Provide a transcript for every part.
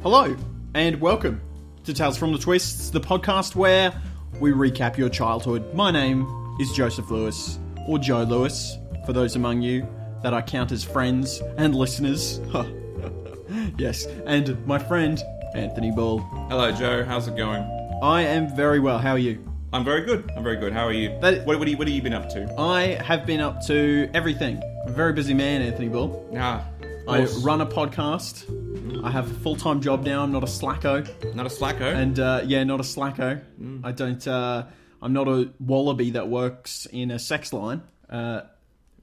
Hello, and welcome to Tales from the Twists, the podcast where we recap your childhood. My name is Joseph Lewis, or Joe Lewis, for those among you that I count as friends and listeners. Yes, and my friend, Anthony Bull. Hello, Joe. How's it going? I am very well. How are you? I'm very good. How are you? What have you been up to? I have been up to everything. I'm a very busy man, Anthony Bull. I run a podcast. I have a full-time job now. I'm not a slacko. Not a slacko? And, not a slacko. I don't, I'm not a wallaby that works in a sex line.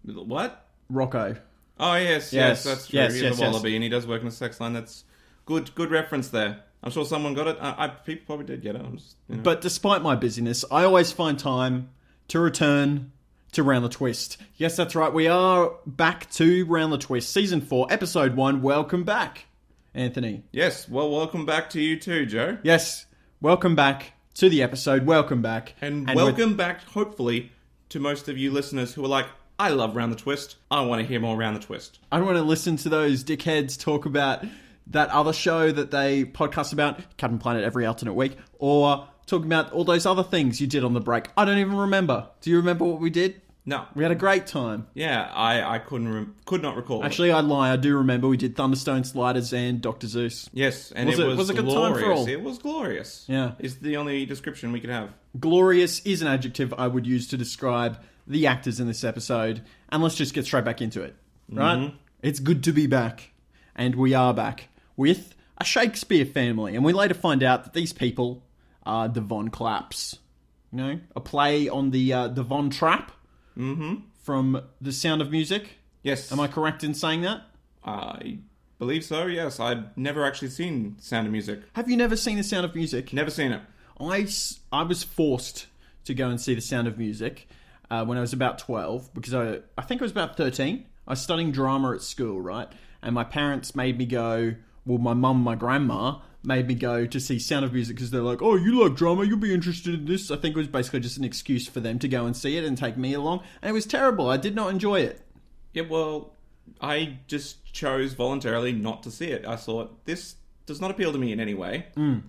What? Rocco. Oh, yes, that's true. Yes, He's a wallaby and he does work in a sex line. That's good reference there. I'm sure someone got it. People probably did get it. But despite my busyness, I always find time to return to Round the Twist. Yes, that's right. We are back to Round the Twist. Season 4, Episode 1. Welcome back, Anthony. Yes, well, welcome back to you too, Joe. Yes, welcome back to the episode. Welcome back. And welcome back, hopefully, to most of you listeners who are like, I love Round the Twist. I want to hear more Round the Twist. I don't want to listen to those dickheads talk about that other show that they podcast about, Captain Planet every alternate week, or talking about all those other things you did on the break. I don't even remember. Do you remember what we did? No. We had a great time. Yeah, I could not recall. Actually, I'd lie. I do remember we did Thunderstone Sliders and Dr. Zeus. Yes, and it was a good time for all. It was glorious. Yeah. Is the only description we could have. Glorious is an adjective I would use to describe the actors in this episode. And let's just get straight back into it. Right? Mm-hmm. It's good to be back. And we are back with a Shakespeare family. And we later find out that these people are the Von Clapps. You know, a play on the Von Trapp from The Sound of Music. Yes. Am I correct in saying that? I believe so, yes. I've never actually seen Sound of Music. Have you never seen The Sound of Music? Never seen it. I was forced to go and see The Sound of Music when I was about 12, because I think I was about 13. I was studying drama at school, right? And my parents made me go, well, my mum and my grandma made me go to see Sound of Music because they're like, oh, you like drama, you'll be interested in this. I think it was basically just an excuse for them to go and see it and take me along. And it was terrible. I did not enjoy it. Yeah, well, I just chose voluntarily not to see it. I thought, this does not appeal to me in any way.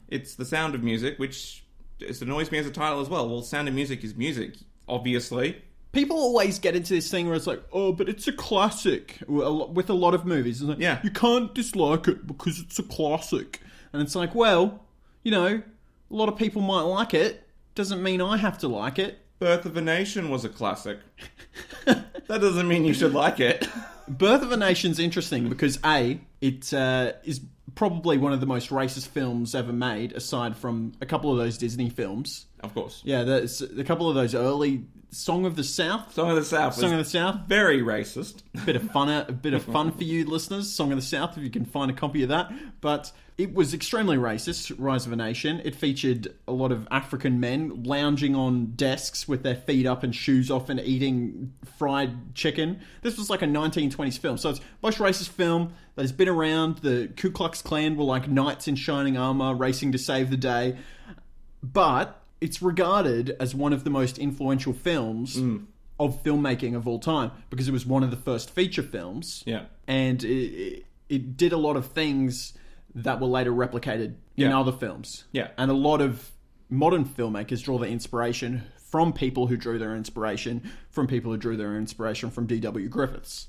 It's The Sound of Music, which annoys me as a title as well. Well, Sound of Music is music, obviously. People always get into this thing where it's like, oh, but it's a classic. With a lot of movies. It's like, yeah. You can't dislike it because it's a classic. And it's like, well, you know, a lot of people might like it. Doesn't mean I have to like it. Birth of a Nation was a classic. That doesn't mean you should like it. Birth of a Nation's interesting because, A, it is probably one of the most racist films ever made, aside from a couple of those Disney films. Of course. Yeah, there's a couple of those early Song of the South. Song of the South. Very racist. A bit of fun for you listeners. Song of the South, if you can find a copy of that. But it was extremely racist, Rise of a Nation. It featured a lot of African men lounging on desks with their feet up and shoes off and eating fried chicken. This was like a 1920s film. So it's the most racist film that has been around. The Ku Klux Klan were like knights in shining armor racing to save the day. But it's regarded as one of the most influential films of filmmaking of all time because it was one of the first feature films. Yeah. And it did a lot of things that were later replicated in other films. Yeah. And a lot of modern filmmakers draw their inspiration from people who drew their inspiration from D.W. Griffiths.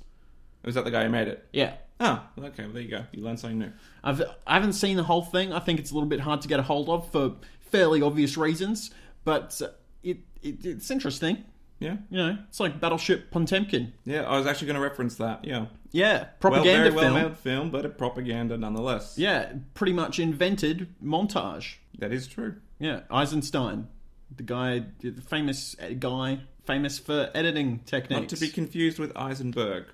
Was that the guy who made it? Yeah. Oh, okay. Well, there you go. You learned something new. I haven't seen the whole thing. I think it's a little bit hard to get a hold of for fairly obvious reasons, but it's interesting. Yeah. You know, it's like Battleship Potemkin. Yeah, I was actually going to reference that, yeah. Yeah, propaganda very well-made film, but a propaganda nonetheless. Yeah, pretty much invented montage. That is true. Yeah, Eisenstein, the famous guy, famous for editing techniques. Not to be confused with Eisenberg.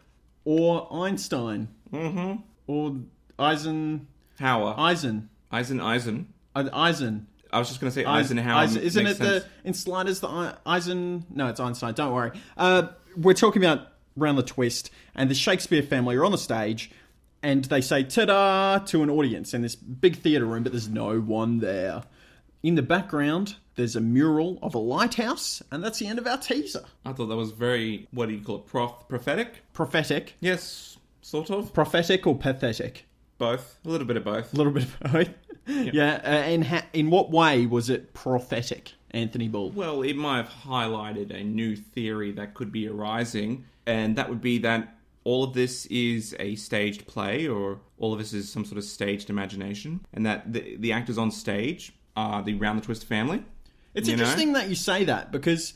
Or Einstein. Mm-hmm. Or Eisen. Eisen. Eisen. I was just going to say Eisenhower. Isn't it in Sliders the Eisen? No, it's Einstein. Don't worry. We're talking about Round the Twist, and the Shakespeare family are on the stage, and they say "ta-da" to an audience in this big theatre room, but there's no one there. In the background, there's a mural of a lighthouse, and that's the end of our teaser. I thought that was very, what do you call it, prophetic? Prophetic. Yes, sort of. Prophetic or pathetic? Both. A little bit of both. A little bit of both. Yep. Yeah. In what way was it prophetic, Anthony Ball? Well, it might have highlighted a new theory that could be arising, and that would be that all of this is a staged play, or all of this is some sort of staged imagination, and that the actors on stage are the Round the Twist family. It's interesting that you say that, because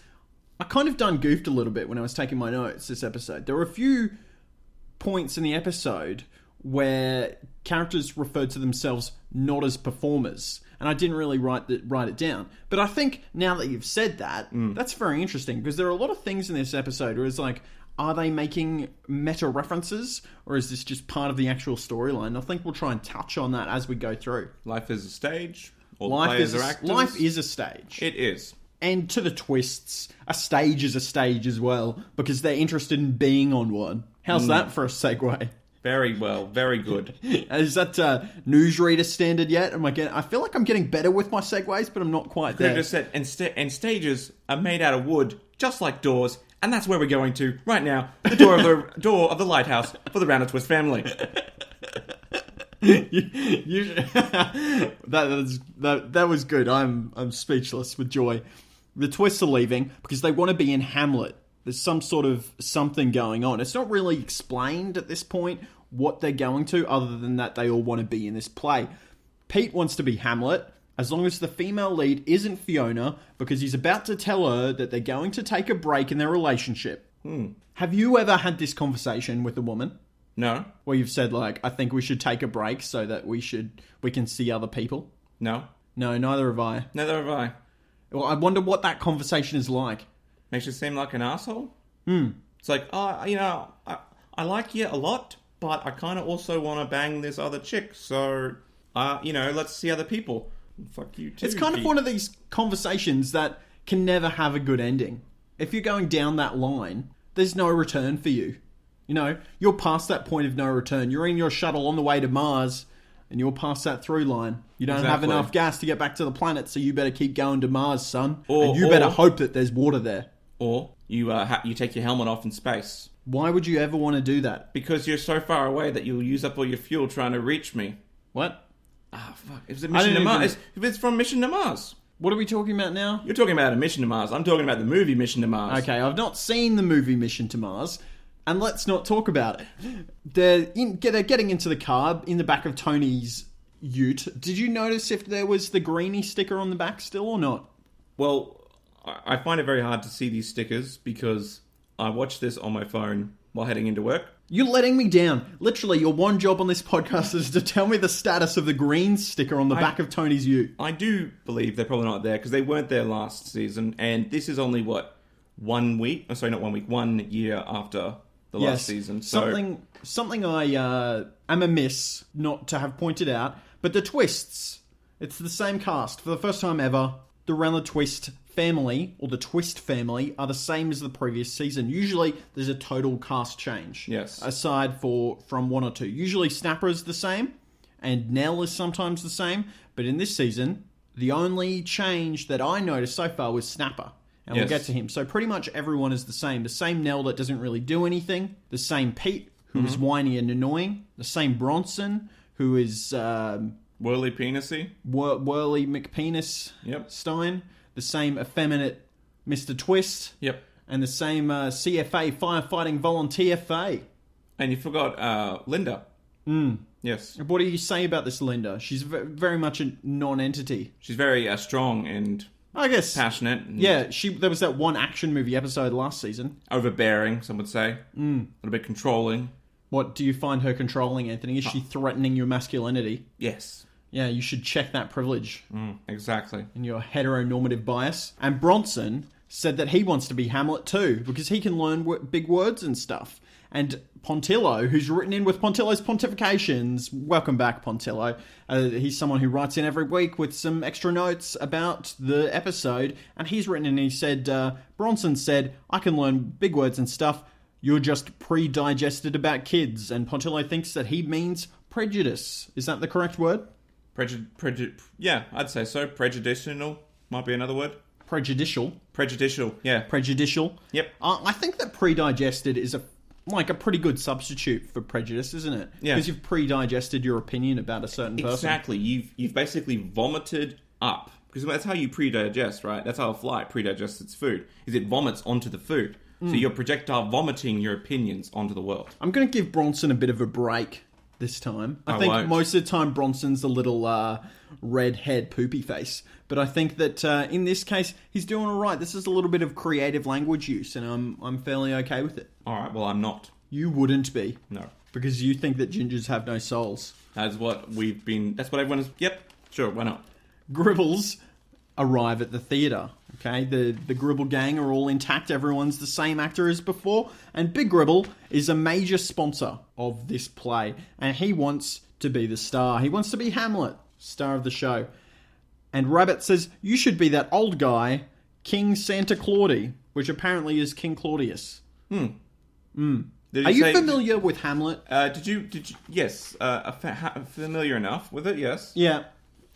I kind of done goofed a little bit when I was taking my notes this episode. There were a few points in the episode where characters referred to themselves not as performers, and I didn't really write it down. But I think now that you've said that, that's very interesting, because there are a lot of things in this episode where it's like, are they making meta references, or is this just part of the actual storyline? I think we'll try and touch on that as we go through. Life is a stage. All the players are actors. Life is a stage. It is. And to the twists, a stage is a stage as well, because they're interested in being on one. How's that for a segue? Very well. Very good. Is that newsreader standard yet? I feel like I'm getting better with my segues, but I'm not quite there. They just said, and stages are made out of wood, just like doors, and that's where we're going to right now. The door of the lighthouse for the Round the Twist family. That was good. I'm speechless with joy. The twists are leaving because they want to be in Hamlet. There's some sort of something going on. It's not really explained at this point what they're going to, other than that they all want to be in this play. Pete wants to be Hamlet, as long as the female lead isn't Fiona, because he's about to tell her that they're going to take a break in their relationship. Have you ever had this conversation with a woman? No. Where you've said, like, I think we should take a break so that we can see other people? No. No, neither have I. Neither have I. Well, I wonder what that conversation is like. Makes you seem like an asshole? It's like, I like you a lot, but I kind of also want to bang this other chick, so, let's see other people. Fuck you too. It's kind of one of these conversations that can never have a good ending. If you're going down that line, there's no return for you. You know, you're past that point of no return. You're in your shuttle on the way to Mars, and you're past that through line. You don't have enough gas to get back to the planet, so you better keep going to Mars, son. And you better hope that there's water there. Or you take your helmet off in space. Why would you ever want to do that? Because you're so far away that you'll use up all your fuel trying to reach me. What? Fuck. It was a mission to Mars. If it's from Mission to Mars. What are we talking about now? You're talking about a mission to Mars. I'm talking about the movie Mission to Mars. Okay, I've not seen the movie Mission to Mars, and let's not talk about it. They're getting into the car in the back of Tony's ute. Did you notice if there was the greenie sticker on the back still or not? Well, I find it very hard to see these stickers because I watched this on my phone while heading into work. You're letting me down. Literally, your one job on this podcast is to tell me the status of the green sticker on the back of Tony's ute. I do believe they're probably not there because they weren't there last season, and this is only, 1 week? Oh, sorry, not 1 week, 1 year after the last season. So Something I am amiss not to have pointed out, but the twists. It's the same cast. For the first time ever, the Round the Twist family, or the Twist family, are the same as the previous season. Usually, there's a total cast change. Yes. Aside from one or two. Usually, Snapper is the same, and Nell is sometimes the same. But in this season, the only change that I noticed so far was Snapper. And we'll get to him. So pretty much everyone is the same. The same Nell that doesn't really do anything. The same Pete, who is whiny and annoying. The same Bronson, who is... Whirly penisy. Whirly McPenis Stein. The same effeminate Mr. Twist. Yep. And the same CFA, firefighting volunteer Faye. And you forgot Linda. Yes. What do you say about this Linda? She's very much a non-entity. She's very strong and... I guess passionate. Yeah, there was that one action movie episode last season. Overbearing, some would say. A little bit controlling. What do you find her controlling, Anthony? Is she threatening your masculinity? Yes. Yeah, you should check that privilege. Exactly. And your heteronormative bias. And Bronson said that he wants to be Hamlet too, because he can learn big words and stuff. And Pontillo, who's written in with Pontillo's pontifications, welcome back, Pontillo. He's someone who writes in every week with some extra notes about the episode. And he's written in and he said, Bronson said, I can learn big words and stuff. You're just pre-digested about kids. And Pontillo thinks that he means prejudice. Is that the correct word? Yeah, I'd say so. Prejudicial might be another word. Prejudicial, yeah. Prejudicial. Yep. I think that pre-digested is like a pretty good substitute for prejudice, isn't it? Yeah. Because you've pre-digested your opinion about a certain person. Exactly. You've basically vomited up. Because that's how you pre-digest, right? That's how a fly pre-digests its food, is it vomits onto the food. So you're projectile vomiting your opinions onto the world. I'm going to give Bronson a bit of a break this time. I think won't. most of the time Bronson's a little red-head poopy face. But I think that in this case, he's doing all right. This is a little bit of creative language use, and I'm fairly okay with it. All right, well, I'm not. You wouldn't be. No. Because you think that gingers have no souls. That's what everyone is... Yep, sure, why not? Gribbles arrive at the theatre. Okay, the Gribble gang are all intact. Everyone's the same actor as before. And Big Gribble is a major sponsor of this play. And he wants to be the star. He wants to be Hamlet, star of the show. And Rabbit says, you should be that old guy, King Santa Claudi, which apparently is King Claudius. Are you familiar with Hamlet? Did you? Yes, familiar enough with it. Yes. Yeah. What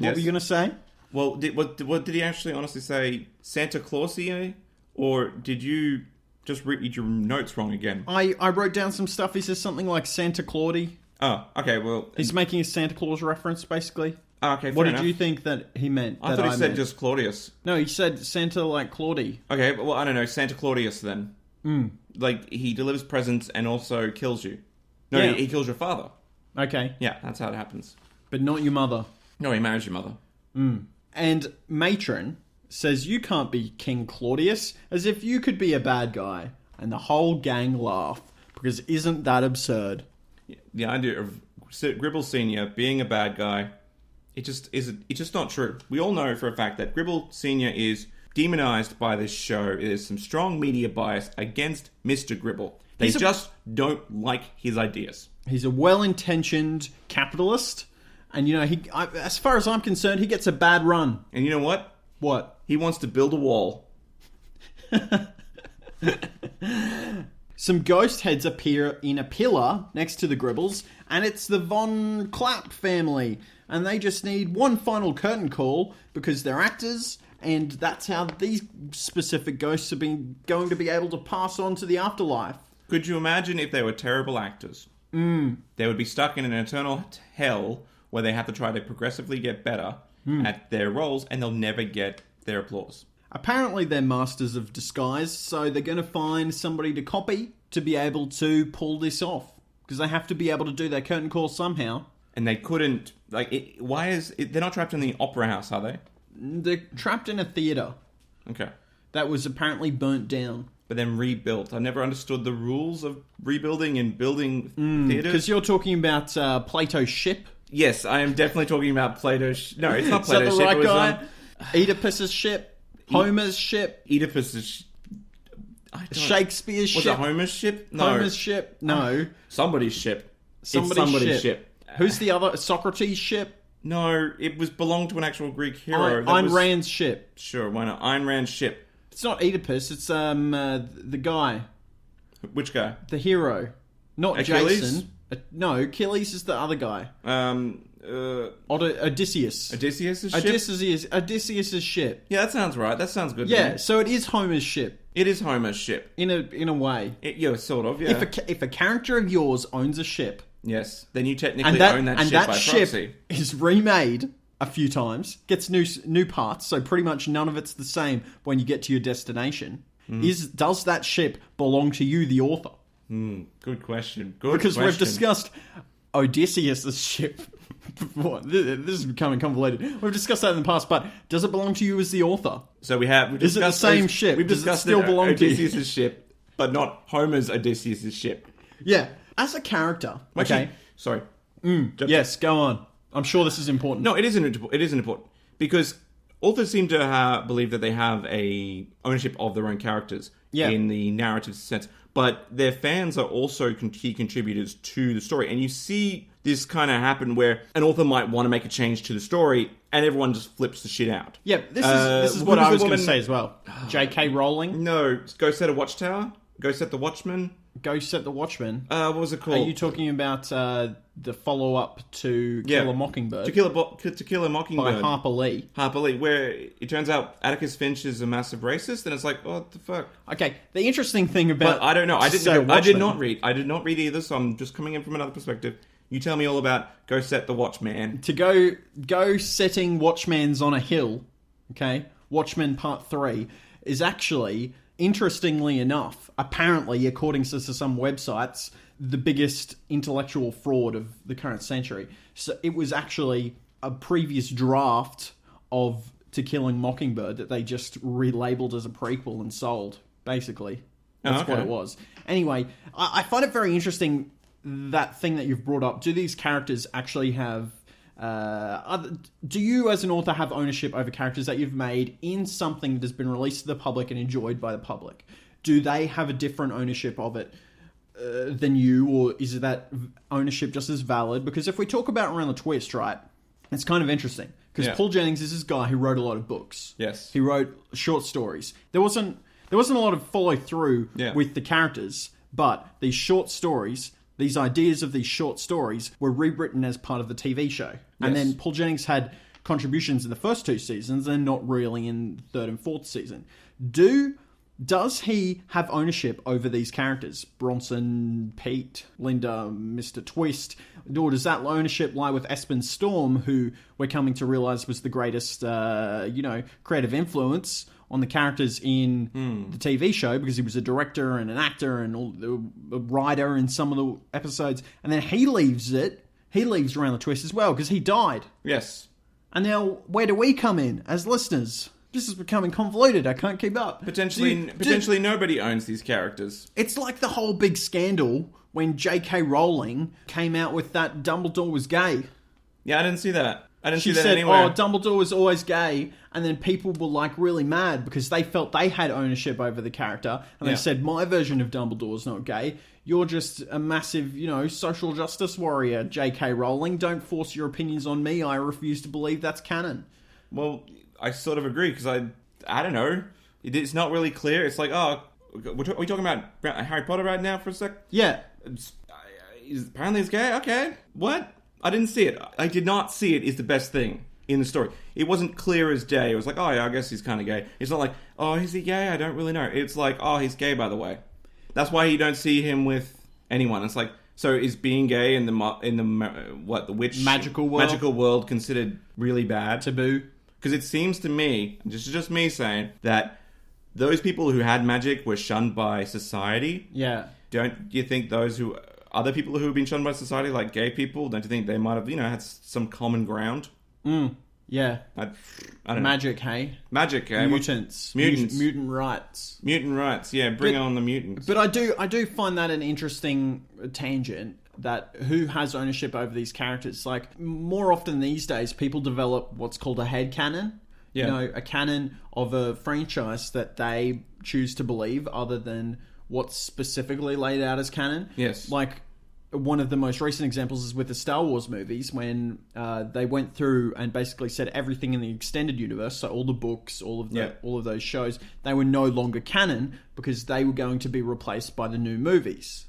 Yes. were you going to say? Well, what did he actually honestly say? Santa Clausi, or did you just read your notes wrong again? I wrote down some stuff. He says something like Santa Claudi. Oh, okay. Well, He's making a Santa Claus reference, basically. okay. What fair did you enough. think that he meant? I thought he said just Claudius. No, he said Santa like Claudi. Okay, well, I don't know. Santa Claudius then. Like he delivers presents and also kills you. No, Yeah. he kills your father. Okay, Yeah, that's how it happens. but not your mother. No, he marries your mother. And Matron says you can't be King Claudius, as if you could be a bad guy. And the whole gang laugh, because isn't that absurd? The idea of Gribble Senior being a bad guy, it's just not true. We all know for a fact that Gribble Senior demonized by this show. There's some strong media bias against Mr. Gribble. They just don't like his ideas. He's a well-intentioned capitalist, and as far as I'm concerned, he gets a bad run. And you know what? What? He wants to build a wall. Some ghost heads appear in a pillar next to the Gribbles, and it's the Von Clapp family. And they just need one final curtain call because they're actors, and that's how these specific ghosts are going to be able to pass on to the afterlife. Could you imagine if they were terrible actors? They would be stuck in an eternal hell where they have to try to progressively get better at their roles, and they'll never get their applause. Apparently they're masters of disguise, so they're going to find somebody to copy to be able to pull this off. Because they have to be able to do their curtain call somehow. And they couldn't... they're not trapped in the opera house, are they? They're trapped in a theatre Okay. that was apparently burnt down. But then rebuilt. I've never understood the rules of rebuilding and building theatres. Because you're talking about Plato's ship. Yes, I am definitely talking about Plato's... No, it's not Is that Plato's the ship. right It was, guy? Oedipus's ship. Homer's ship. Oedipus's... Shakespeare's Was ship. it Homer's ship? No. Homer's ship. No. Somebody's ship. Somebody's ship. Who's the other? Socrates' ship? No, it belonged to an actual Greek hero. Ayn Rand's ship. Sure, why not? Ayn Rand's ship. It's not Oedipus, it's the guy. Which guy? The hero. Not Achilles? Jason. No, Achilles is the other guy. Odysseus. Odysseus' ship? Odysseus' ship. Yeah, that sounds right. That sounds good. to Yeah, me. so it is Homer's ship. It is Homer's ship. In a way. Yeah, sort of, yeah. If a character of yours owns a ship, Yes, then you technically own that ship by ship proxy. is remade a few times, gets new parts, so pretty much none of it's the same when you get to your destination. Does that ship belong to you, the author? Good question. Because we've discussed Odysseus' ship before. This is becoming convoluted. We've discussed that in the past, but does it belong to you as the author? So we've Is it the same ship? We've Does it discussed still belong to you? Odysseus' ship, but not Homer's Odysseus' ship. Yeah. As a character, okay. Sorry. Yes, go on. I'm sure this is important. No, it isn't important because authors seem to believe that they have a ownership of their own characters in the narrative sense, but their fans are also key contributors to the story. And you see this kind of happen where an author might want to make a change to the story, and everyone just flips the shit out. Yeah, this is what I was going to say as well. J.K. Rowling. No, go set a watchtower. Go set the Watchmen. Go Set the Watchman. What was it called? Are you talking about the follow-up to Kill a Mockingbird? To Kill a Mockingbird. By Harper Lee. Harper Lee, where it turns out Atticus Finch is a massive racist, and it's like, what the fuck? Okay, the interesting thing about... But I don't know. I did not read either, so I'm just coming in from another perspective. You tell me all about Go Set the Watchman. To go setting Watchman's on a hill, okay, Watchmen Part 3, is actually, interestingly enough, apparently, according to some websites, the biggest intellectual fraud of the current century. So it was actually a previous draft of To Kill a Mockingbird that they just relabeled as a prequel and sold, basically. That's what it was. Anyway, I find it very interesting, that thing that you've brought up. Do these characters actually have... do you as an author have ownership over characters that you've made in something that has been released to the public and enjoyed by the public? Do they have a different ownership of it than you, or is that ownership just as valid? Because if we talk about Around the Twist, right, it's kind of interesting. Because Paul Jennings is this guy who wrote a lot of books. Yes. He wrote short stories. There wasn't a lot of follow through with the characters, but these short stories... These ideas of these short stories were rewritten as part of the TV show. And then Paul Jennings had contributions in the first 2 seasons and not really in the 3rd and 4th season. Does he have ownership over these characters? Bronson, Pete, Linda, Mr. Twist? Or does that ownership lie with Espen Storm, who we're coming to realise was the greatest, creative influence on the characters in the TV show, because he was a director and an actor and a writer in some of the episodes, and then he leaves Around the Twist as well, because he died. Yes. And now, where do we come in as listeners? This is becoming convoluted. I can't keep up. Potentially nobody owns these characters. It's like the whole big scandal when J.K. Rowling came out with that Dumbledore was gay. Yeah, I didn't see that. She said, Dumbledore was always gay, and then people were like really mad because they felt they had ownership over the character, and they said, my version of Dumbledore is not gay. You're just a massive, social justice warrior, J.K. Rowling. Don't force your opinions on me. I refuse to believe that's canon. Well, I sort of agree, because I don't know. It's not really clear. It's like, are we talking about Harry Potter right now for a sec? Yeah. Apparently it's gay? Okay. What? I didn't see it. I did not see it is the best thing in the story. It wasn't clear as day. It was like, oh yeah, I guess he's kind of gay. It's not like, oh, is he gay? I don't really know. It's like, oh, he's gay, by the way. That's why you don't see him with anyone. It's like, so is being gay in the magical world considered really bad? Taboo? Because it seems to me, this is just me saying, that those people who had magic were shunned by society. Yeah. Don't you think other people who have been shunned by society, like gay people, don't you think they might have, had some common ground? Yeah. I don't know. Magic, hey? Magic, hey? Mutants. Mutant rights. Mutant rights, yeah. Bring on the mutants. But I do find that an interesting tangent, that who has ownership over these characters. Like, more often these days, people develop what's called a headcanon. Yeah. A canon of a franchise that they choose to believe other than what's specifically laid out as canon. Yes. Like, one of the most recent examples is with the Star Wars movies, when they went through and basically said everything in the extended universe, so all the books, all of those shows, they were no longer canon because they were going to be replaced by the new movies,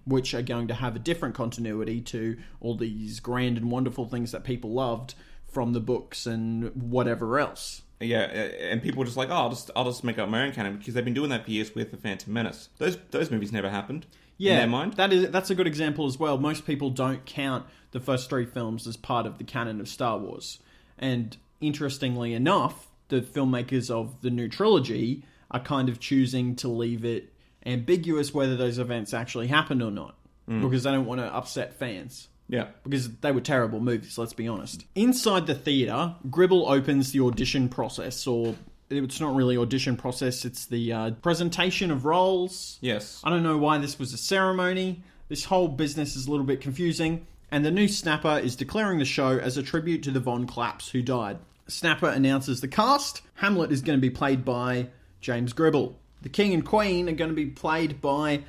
which are going to have a different continuity to all these grand and wonderful things that people loved from the books and whatever else. Yeah, and people were just like, oh, I'll just make up my own canon, because they've been doing that for years with The Phantom Menace. Those movies never happened. Yeah, in their mind. That's a good example as well. Most people don't count the first 3 films as part of the canon of Star Wars. And interestingly enough, the filmmakers of the new trilogy are kind of choosing to leave it ambiguous whether those events actually happened or not. Because they don't want to upset fans. Yeah. Because they were terrible movies, let's be honest. Inside the theatre, Gribble opens the audition process, or it's not really audition process, it's the presentation of roles. Yes. I don't know why this was a ceremony. This whole business is a little bit confusing. And the new Snapper is declaring the show as a tribute to the Von Clapps who died. Snapper announces the cast. Hamlet is going to be played by James Gribble. The King and Queen are going to be played by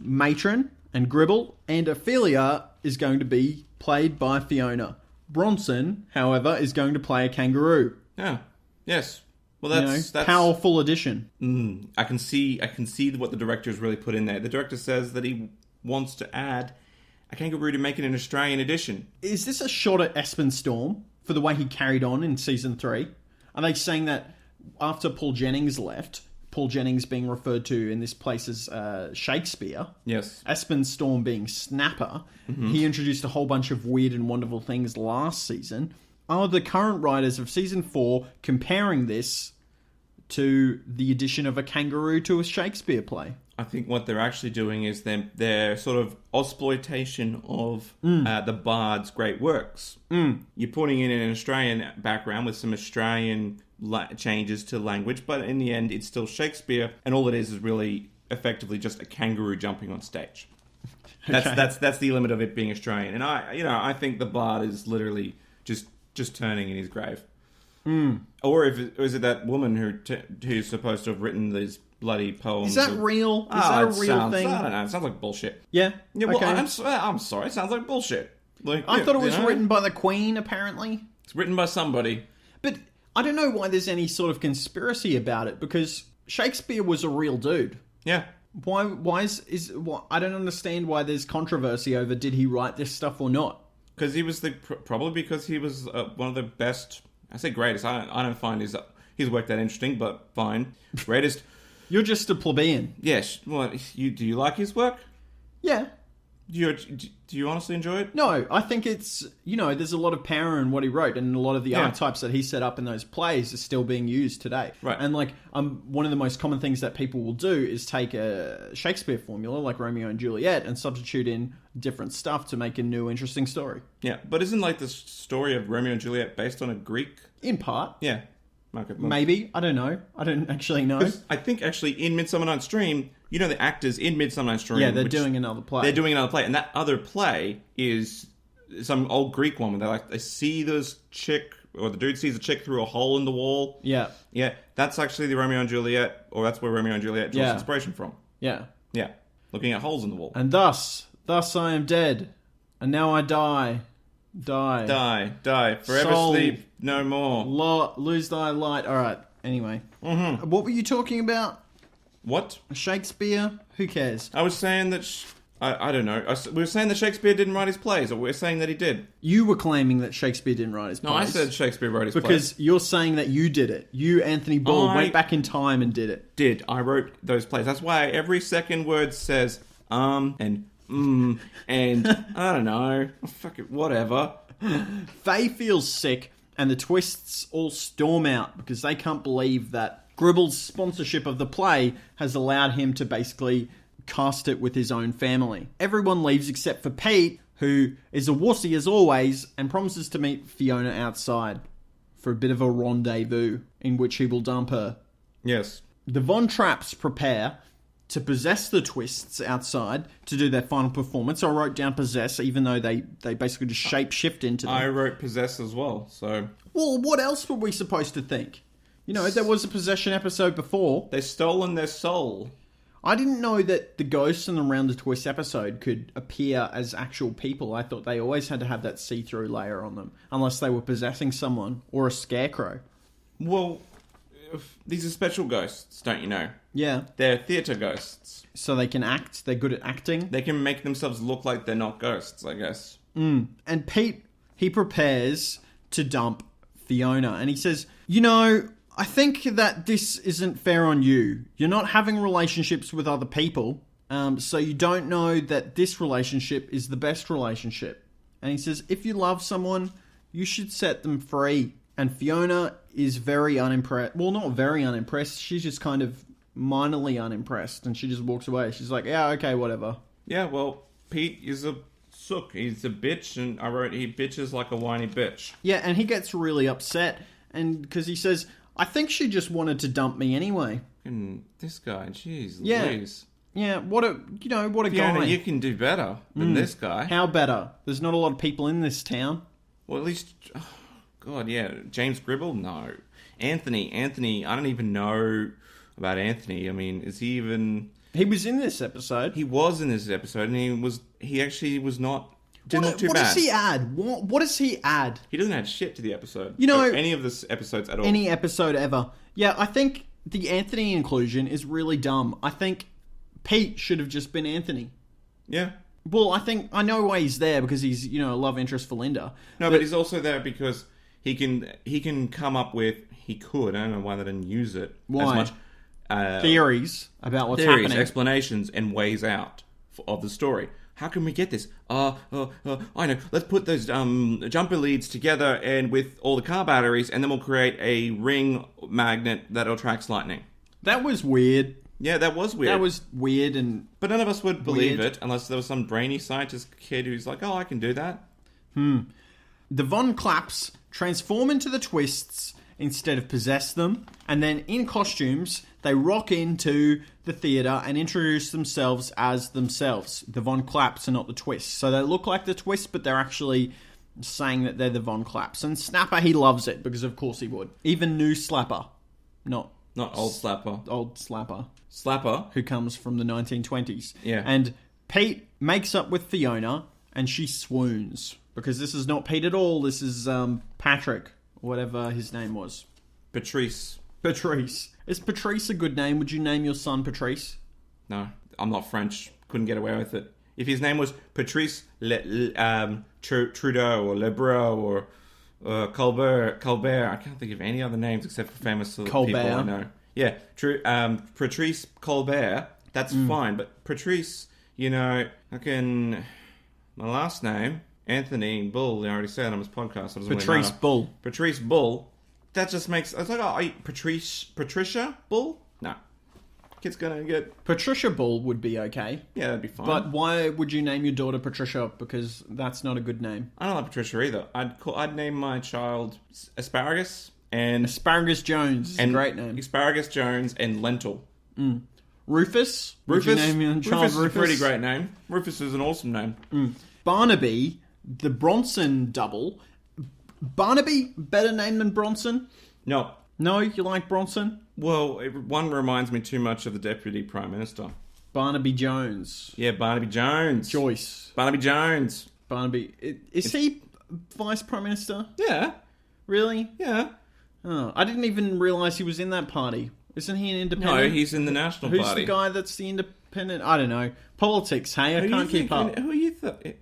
Matron and Gribble. And Ophelia is going to be played by Fiona. Bronson, however, is going to play a kangaroo. Yeah. Yes. Well, that's powerful addition. I can see what the director's really put in there. The director says that he wants to add a kangaroo to make it an Australian edition. Is this a shot at Espen Storm for the way he carried on in season 3? Are they saying that after Paul Jennings left, Paul Jennings being referred to in this place as Shakespeare, yes, Espen Storm being Snapper, he introduced a whole bunch of weird and wonderful things last season. Are the current writers of season 4 comparing this to the addition of a kangaroo to a Shakespeare play? I think what they're actually doing is their sort of exploitation of the Bard's great works. You're putting in an Australian background with some Australian changes to language, but in the end, it's still Shakespeare, and all it is really effectively just a kangaroo jumping on stage. That's the limit of it being Australian, and I think the Bard is literally just turning in his grave. Or is it that woman who's supposed to have written these bloody poems? Is that real? Is that a real thing? I don't know. It sounds like bullshit. Yeah. Well, okay. I'm sorry. It sounds like bullshit. I thought it was written by the Queen. Apparently, it's written by somebody. But I don't know why there's any sort of conspiracy about it, because Shakespeare was a real dude. Yeah. Why I don't understand why there's controversy over did he write this stuff or not. Because he was probably because he was one of the best. I say greatest. I don't find his work that interesting, but fine. Greatest. You're just a plebeian. Yes. Well, do you like his work? Yeah. Do you honestly enjoy it? No, I think it's, there's a lot of power in what he wrote, and a lot of the archetypes that he set up in those plays are still being used today. Right. And one of the most common things that people will do is take a Shakespeare formula like Romeo and Juliet and substitute in different stuff to make a new interesting story. Yeah, but isn't the story of Romeo and Juliet based on a Greek? In part. Yeah. Okay. Maybe. I don't know. I don't actually know. I think actually in Midsummer Night's Dream, the actors in Midsummer Night's Dream... Yeah, they're doing another play. They're doing another play. And that other play is some old Greek one where they see this chick, or the dude sees a chick through a hole in the wall. Yeah. Yeah, that's actually the Romeo and Juliet, or that's where Romeo and Juliet draws inspiration from. Yeah. Yeah. Looking at holes in the wall. And thus I am dead, and now I die. Die. Forever Soul, sleep, no more. Lose thy light. All right. Anyway. What were you talking about? What? Shakespeare? Who cares? I was saying that... I don't know. We were saying that Shakespeare didn't write his plays, or we were saying that he did. You were claiming that Shakespeare didn't write his plays. No, I said Shakespeare wrote his plays. Because you're saying that you did it. You, Anthony Ball, went back in time and did it. I wrote those plays. That's why every second word says and and I don't know. Fuck it, whatever. Faye feels sick, and the twists all storm out because they can't believe that Gribble's sponsorship of the play has allowed him to basically cast it with his own family. Everyone leaves except for Pete, who is a wussy as always and promises to meet Fiona outside for a bit of a rendezvous in which he will dump her. Yes. The Von Trapps prepare to possess the twists outside to do their final performance. I wrote down possess, even though they basically just shape-shift into them. I wrote possess as well, so... Well, what else were we supposed to think? There was a possession episode before. They've stolen their soul. I didn't know that the ghosts in the Round the Twist episode could appear as actual people. I thought they always had to have that see-through layer on them, unless they were possessing someone, or a scarecrow. Well, these are special ghosts, don't you know? Yeah. They're theatre ghosts. So they can act? They're good at acting? They can make themselves look like they're not ghosts, I guess. And Pete, he prepares to dump Fiona, and he says, I think that this isn't fair on you. You're not having relationships with other people, so you don't know that this relationship is the best relationship. And he says, if you love someone, you should set them free. And Fiona is very unimpressed. Well, not very unimpressed. She's just kind of minorly unimpressed, and she just walks away. She's like, yeah, okay, whatever. Yeah, well, Pete is a sook. He's a bitch, and I wrote he bitches like a whiny bitch. Yeah, and he gets really upset, and because he says, I think she just wanted to dump me anyway. And this guy, jeez, yeah. Louise. Yeah, what a Fiona, guy. You can do better than this guy. How better? There's not a lot of people in this town. Well, at least, oh, God, yeah. James Gribble? No. Anthony, I don't even know about Anthony. I mean, is he even... He was in this episode. He was in this episode, and he actually was not Didn't look too what bad. does he add? What does he add? He doesn't add shit to the episode. You know, or any of the episodes at all. Any episode ever. Yeah, I think the Anthony inclusion is really dumb. I think Pete should have just been Anthony. Yeah. Well, I know why he's there because he's, a love interest for Linda. No, but he's also there because he can come up with, I don't know why they didn't use it Why? as much. Theories about what's Theories, happening. explanations, and ways out of the story. How can we get this? I know. Let's put those jumper leads together and with all the car batteries, and then we'll create a ring magnet that attracts lightning. That was weird. Yeah, that was weird. That was weird But none of us would believe weird. it unless there was some brainy scientist kid who's like, oh, I can do that. The Von Clapps transform into the Twists instead of possess them, and then in costumes, they rock into the theatre and introduce themselves as themselves. The Von Clapps are not the Twists. So they look like the Twists, but they're actually saying that they're the Von Clapps. And Snapper, he loves it, because of course he would. Even new Slapper. Not old Slapper. Old Slapper. Slapper? Who comes from the 1920s. Yeah. And Pete makes up with Fiona, and she swoons. Because this is not Pete at all, this is Patrick, whatever his name was. Patrice. Is Patrice a good name? Would you name your son Patrice? No, I'm not French. Couldn't get away with it. If his name was Patrice Trudeau or Lebrun or Colbert, I can't think of any other names except for famous people I know. Yeah, Patrice Colbert, that's fine. But Patrice, my last name, Anthony Bull, I already said on his podcast. Patrice Bull. Patrice Bull. That just makes... It's like, Patricia Bull? No. Kid's gonna get... Patricia Bull would be okay. Yeah, that'd be fine. But why would you name your daughter Patricia? Because that's not a good name. I don't like Patricia either. I'd name my child Asparagus and... Asparagus Jones is a great name. Asparagus Jones and Lentil. Rufus? Would you name your child Rufus is a pretty great name. Rufus is an awesome name. Barnaby, the Bronson double... Barnaby, better name than Bronson? No. No, you like Bronson? Well, one reminds me too much of the Deputy Prime Minister. Barnaby Jones. Yeah, Barnaby Jones. Joyce. Barnaby Jones. Barnaby. Is he Vice Prime Minister? Yeah. Really? Yeah. Oh, I didn't even realise he was in that party. Isn't he an independent? No, he's in the National Party. Who's the guy that's the independent? I don't know. Politics, hey? I can't keep up. Who are you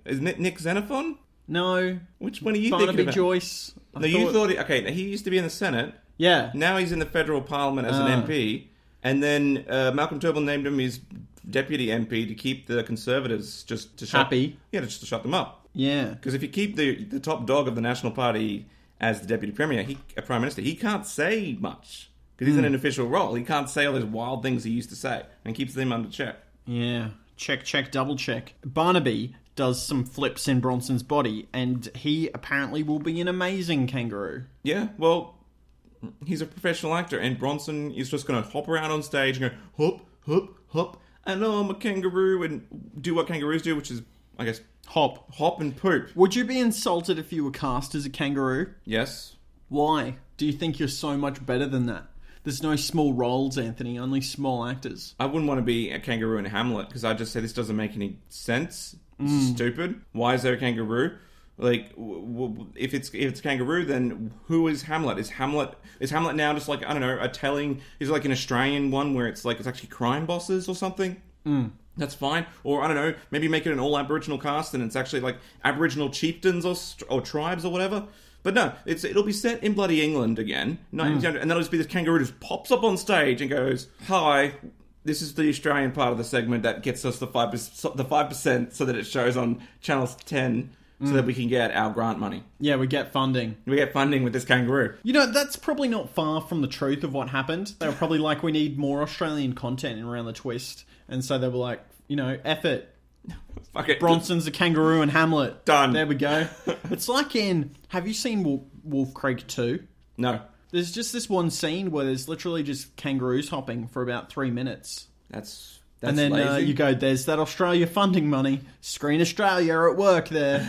is Nick Xenophon? No. Which one are you Barnaby thinking about? Joyce. You thought... Okay, he used to be in the Senate. Yeah. Now he's in the federal parliament as an MP. And then Malcolm Turnbull named him his deputy MP to keep the Conservatives just to shut... Happy. Yeah, just to shut them up. Yeah. Because if you keep the top dog of the National Party as the deputy premier, Prime Minister, he can't say much. Because he's in an official role. He can't say all those wild things he used to say. And keeps them under check. Yeah. Check, double check. Barnaby does some flips in Bronson's body, and he apparently will be an amazing kangaroo. Yeah, well, he's a professional actor, and Bronson is just going to hop around on stage and go, hop, hop, hop, and I'm a kangaroo, and do what kangaroos do, which is, I guess, hop and poop. Would you be insulted if you were cast as a kangaroo? Yes. Why? Do you think you're so much better than that? There's no small roles, Anthony, only small actors. I wouldn't want to be a kangaroo in Hamlet, because I just say this doesn't make any sense. It's stupid. Why is there a kangaroo? Like, if it's kangaroo, then who is Hamlet? Is Hamlet now just like, I don't know, is it like an Australian one where it's like it's actually crime bosses or something? That's fine. Or I don't know, maybe make it an all Aboriginal cast and it's actually like Aboriginal chieftains or tribes or whatever. But no, it'll be set in bloody England again, and that'll just be this kangaroo just pops up on stage and goes, "Hi, this is the Australian part of the segment that gets us the 5%, so that it shows on Channel 10, so that we can get our grant money." Yeah, we get funding. We get funding with this kangaroo. That's probably not far from the truth of what happened. They were probably like, we need more Australian content around the twist, and so they were like, F it. Fuck it. Bronson's a kangaroo in Hamlet. Done. There we go. It's like have you seen Wolf Creek 2? No. There's just this one scene where there's literally just kangaroos hopping for about 3 minutes. That's and then lazy. You go, there's that Australia funding money. Screen Australia are at work there.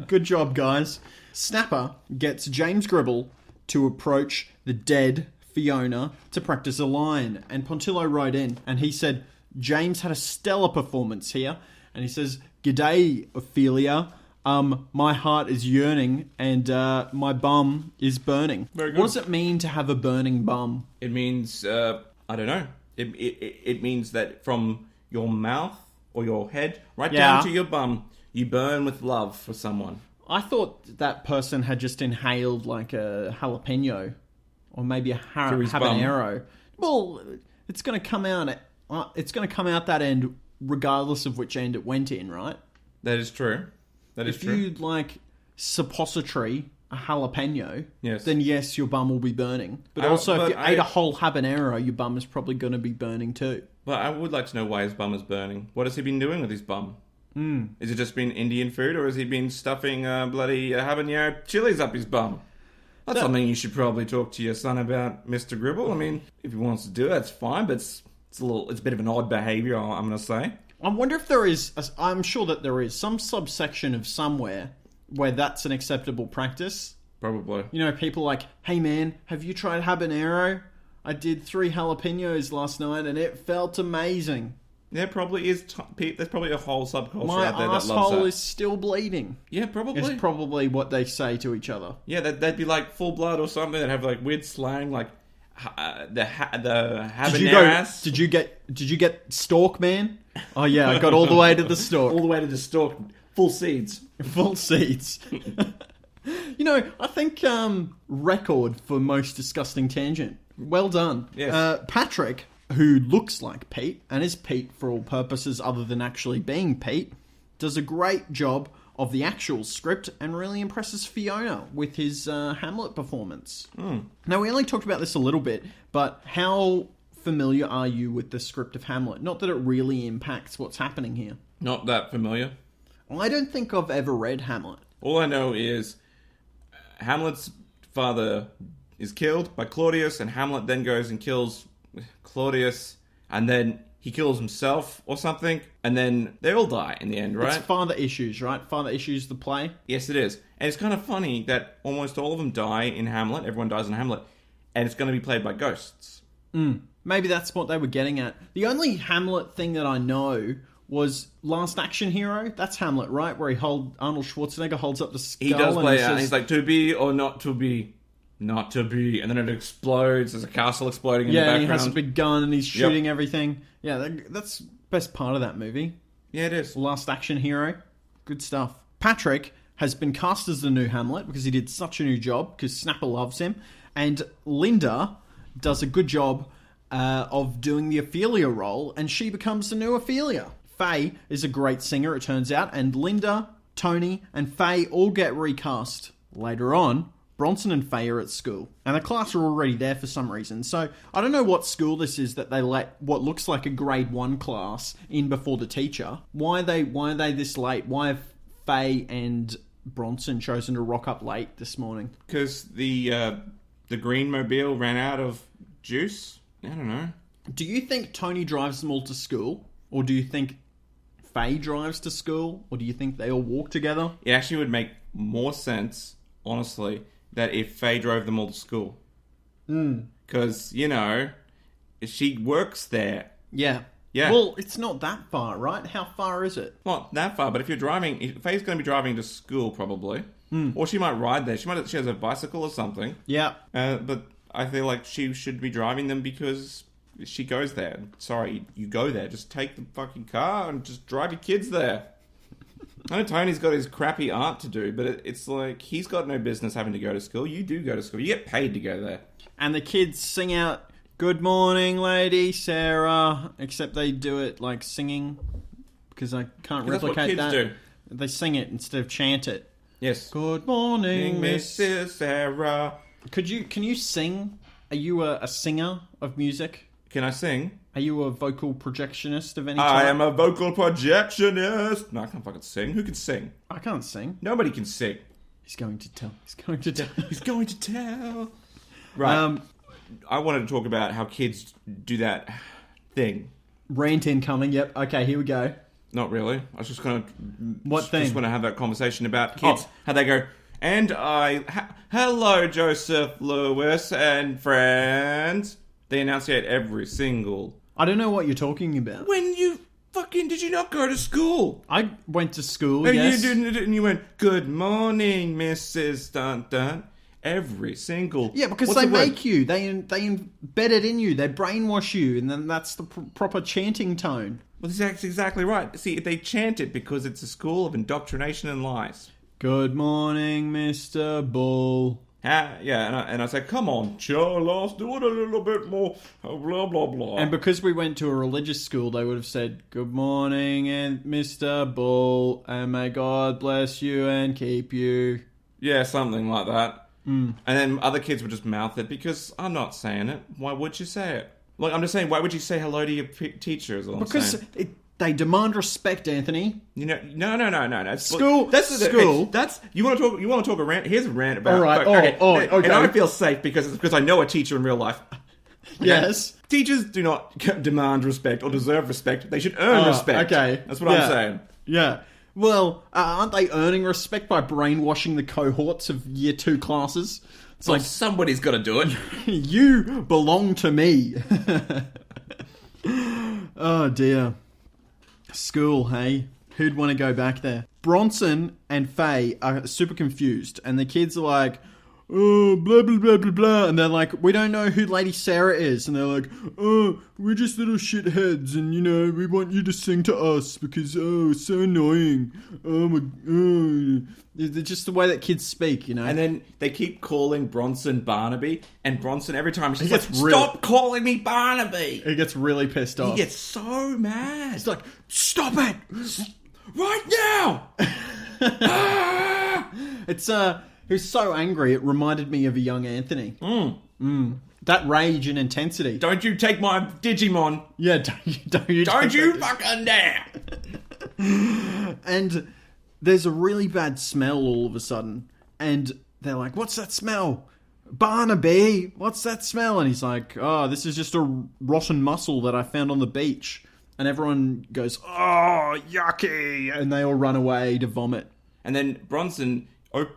Good job, guys. Snapper gets James Gribble to approach the dead Fiona to practice a line. And Pontillo wrote in and he said, James had a stellar performance here. And he says, "G'day, Ophelia. My heart is yearning and my bum is burning. Very good. What does it mean to have a burning bum? It means, I don't know. It means that from your mouth or your head right down to your bum, you burn with love for someone. I thought that person had just inhaled like a jalapeno or maybe a habanero. Well, it's going to come out. It's going to come out that end regardless of which end it went in, right? That is true. If you like suppository a jalapeno, yes, then yes, your bum will be burning. But also, if you ate a whole habanero, your bum is probably going to be burning too. But I would like to know why his bum is burning. What has he been doing with his bum? Is it just been Indian food, or has he been stuffing bloody habanero chilies up his bum? That's something you should probably talk to your son about, Mr. Gribble. I mean, if he wants to do it, that's fine, but it's a bit of an odd behaviour, I'm going to say. I wonder if there is, I'm sure that there is some subsection of somewhere where that's an acceptable practice. Probably. You know, people like, hey man, have you tried habanero? I did 3 jalapenos last night and it felt amazing. There probably is. There's probably a whole subculture My out there that loves that. My asshole is still bleeding. Yeah, probably. It's probably what they say to each other. Yeah, they'd be like full blood or something. They'd have like weird slang, like the habaneras. Did you get stalk, man? Oh yeah, I got all the way to the stalk. All the way to the stalk. Full seeds. Full seeds. You know, I think record for most disgusting tangent. Well done. Yes. Patrick, who looks like Pete, and is Pete for all purposes other than actually being Pete, does a great job of the actual script and really impresses Fiona with his Hamlet performance. Now, we only talked about this a little bit, but how familiar are you with the script of Hamlet? Not that it really impacts what's happening here. Not that familiar. I don't think I've ever read Hamlet. All I know is Hamlet's father is killed by Claudius, and Hamlet then goes and kills Claudius, and then he kills himself or something, and then they all die in the end, right? It's Father Issues, right? Father Issues, the play. Yes, it is. And it's kind of funny that almost all of them die in Hamlet. Everyone dies in Hamlet. And it's going to be played by ghosts. Maybe that's what they were getting at. The only Hamlet thing that I know was Last Action Hero. That's Hamlet, right? Where Arnold Schwarzenegger holds up the skull. He does play and out. He's like, to be or not to be. Not to be. And then it explodes. There's a castle exploding in the background. Yeah, and he has a big gun and he's shooting everything. Yeah, that's the best part of that movie. Yeah, it is. Last Action Hero. Good stuff. Patrick has been cast as the new Hamlet because he did such a new job, because Snapper loves him. And Linda does a good job of doing the Ophelia role, and she becomes the new Ophelia. Faye is a great singer, it turns out, and Linda, Tony, and Faye all get recast. Later on, Bronson and Faye are at school, and the class are already there for some reason. So I don't know what school this is that they let what looks like a grade 1 class in before the teacher. Why are they this late? Why have Faye and Bronson chosen to rock up late this morning? Because the green mobile ran out of juice. I don't know. Do you think Tony drives them all to school, or do you think Faye drives to school, or do you think they all walk together? It actually would make more sense, honestly, that if Faye drove them all to school. Because, you know, she works there. Yeah. Yeah. Well, it's not that far, right? How far is it? Not that far, but if you're driving... Faye's going to be driving to school, probably. Or she might ride there. She has a bicycle or something. Yeah. But I feel like she should be driving them because she goes there. Sorry, you go there. Just take the fucking car and just drive your kids there. I know Tony's got his crappy art to do, but it's like, he's got no business having to go to school. You do go to school. You get paid to go there. And the kids sing out, "Good morning, Lady Sarah," except they do it like singing, because I can't replicate that. That's what kids do. They sing it instead of chant it. Yes. Good morning, Mrs. Sarah. Can you sing? Are you a singer of music? Can I sing? Are you a vocal projectionist of any I type? am a vocal projectionist. No, I can't fucking sing. Who can sing? I can't sing. Nobody can sing. He's going to tell. He's going to tell. He's going to tell. Right. I wanted to talk about how kids do that thing. Rant incoming. Yep. Okay, here we go. Not really. I was just going to... What thing? Just want to have that conversation about kids. How they go, and hello, Joseph Lewis and friends. They enunciate every single... I don't know what you're talking about. When you fucking, did you not go to school? I went to school, And yes. you didn't, and you went, good morning, Mrs. Dun Dun. Every single... Yeah, because what's they the word? make you. They embed it in you. They brainwash you. And then that's the proper chanting tone. Well, that's exactly right. See, they chant it because it's a school of indoctrination and lies. Good morning, Mr. Bull. Yeah, and I said, come on, Charles, do it a little bit more, blah, blah, blah. And because we went to a religious school, they would have said, good morning, and Mr. Bull, and may God bless you and keep you. Yeah, something like that. And then other kids would just mouth it because I'm not saying it. Why would you say it? Like, I'm just saying, why would you say hello to your teacher? Is all Because I'm saying. they demand respect, Anthony. You know, no. School. That's School. Hey, that's you want to talk. You want to talk a rant. Here's a rant about. All right. Okay. Okay. And I feel safe because I know a teacher in real life. Yes. Teachers do not demand respect or deserve respect. They should earn respect. Okay. That's what I'm saying. Yeah. Well, aren't they earning respect by brainwashing the cohorts of year 2 classes? It's Like somebody's got to do it. you belong to me. Oh dear. School, hey? Who'd want to go back there? Bronson and Faye are super confused, and the kids are like, oh, blah, blah, blah, blah, blah. And they're like, we don't know who Lady Sarah is. And they're like, oh, we're just little shitheads, and, you know, we want you to sing to us because, oh, it's so annoying. Oh, my, oh. It's just the way that kids speak, you know? And then they keep calling Bronson Barnaby, and Bronson every time she's like, gets "Stop calling me Barnaby!" He gets really pissed off. He gets so mad. He's like, stop it! Right now! It's, he was so angry, it reminded me of a young Anthony. That rage and intensity. Don't you take my Digimon! Yeah, don't you Don't you fucking dare! And there's a really bad smell all of a sudden. And they're like, what's that smell? Barnaby, what's that smell? And he's like, oh, this is just a rotten mussel that I found on the beach. And everyone goes, oh, yucky. And they all run away to vomit. And then Bronson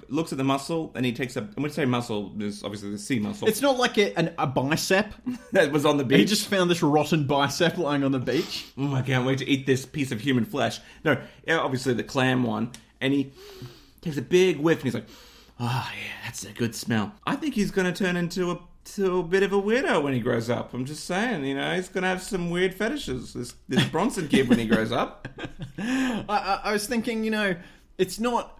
looks at the muscle, and he takes a... When we say muscle, there's obviously the sea muscle. It's not like a bicep. That was on the beach. He just found this rotten bicep lying on the beach. Oh, I can't wait to eat this piece of human flesh. No, obviously the clam one. And he takes a big whiff, and he's like, oh, yeah, that's a good smell. I think he's going to turn into a bit of a weirdo when he grows up. I'm just saying, you know, he's going to have some weird fetishes, this Bronson kid, when he grows up. I was thinking, you know, it's not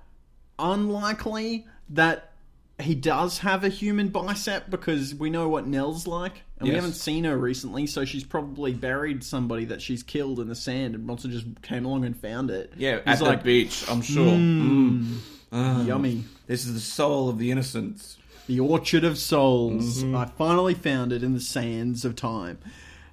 unlikely that he does have a human bicep because we know what Nell's like, and we haven't seen her recently, so she's probably buried somebody that she's killed in the sand, and Bronson just came along and found it. Yeah, He's at the beach, I'm sure. Yummy. This is the soul of the innocents. The Orchard of Souls. I finally found it in the sands of time.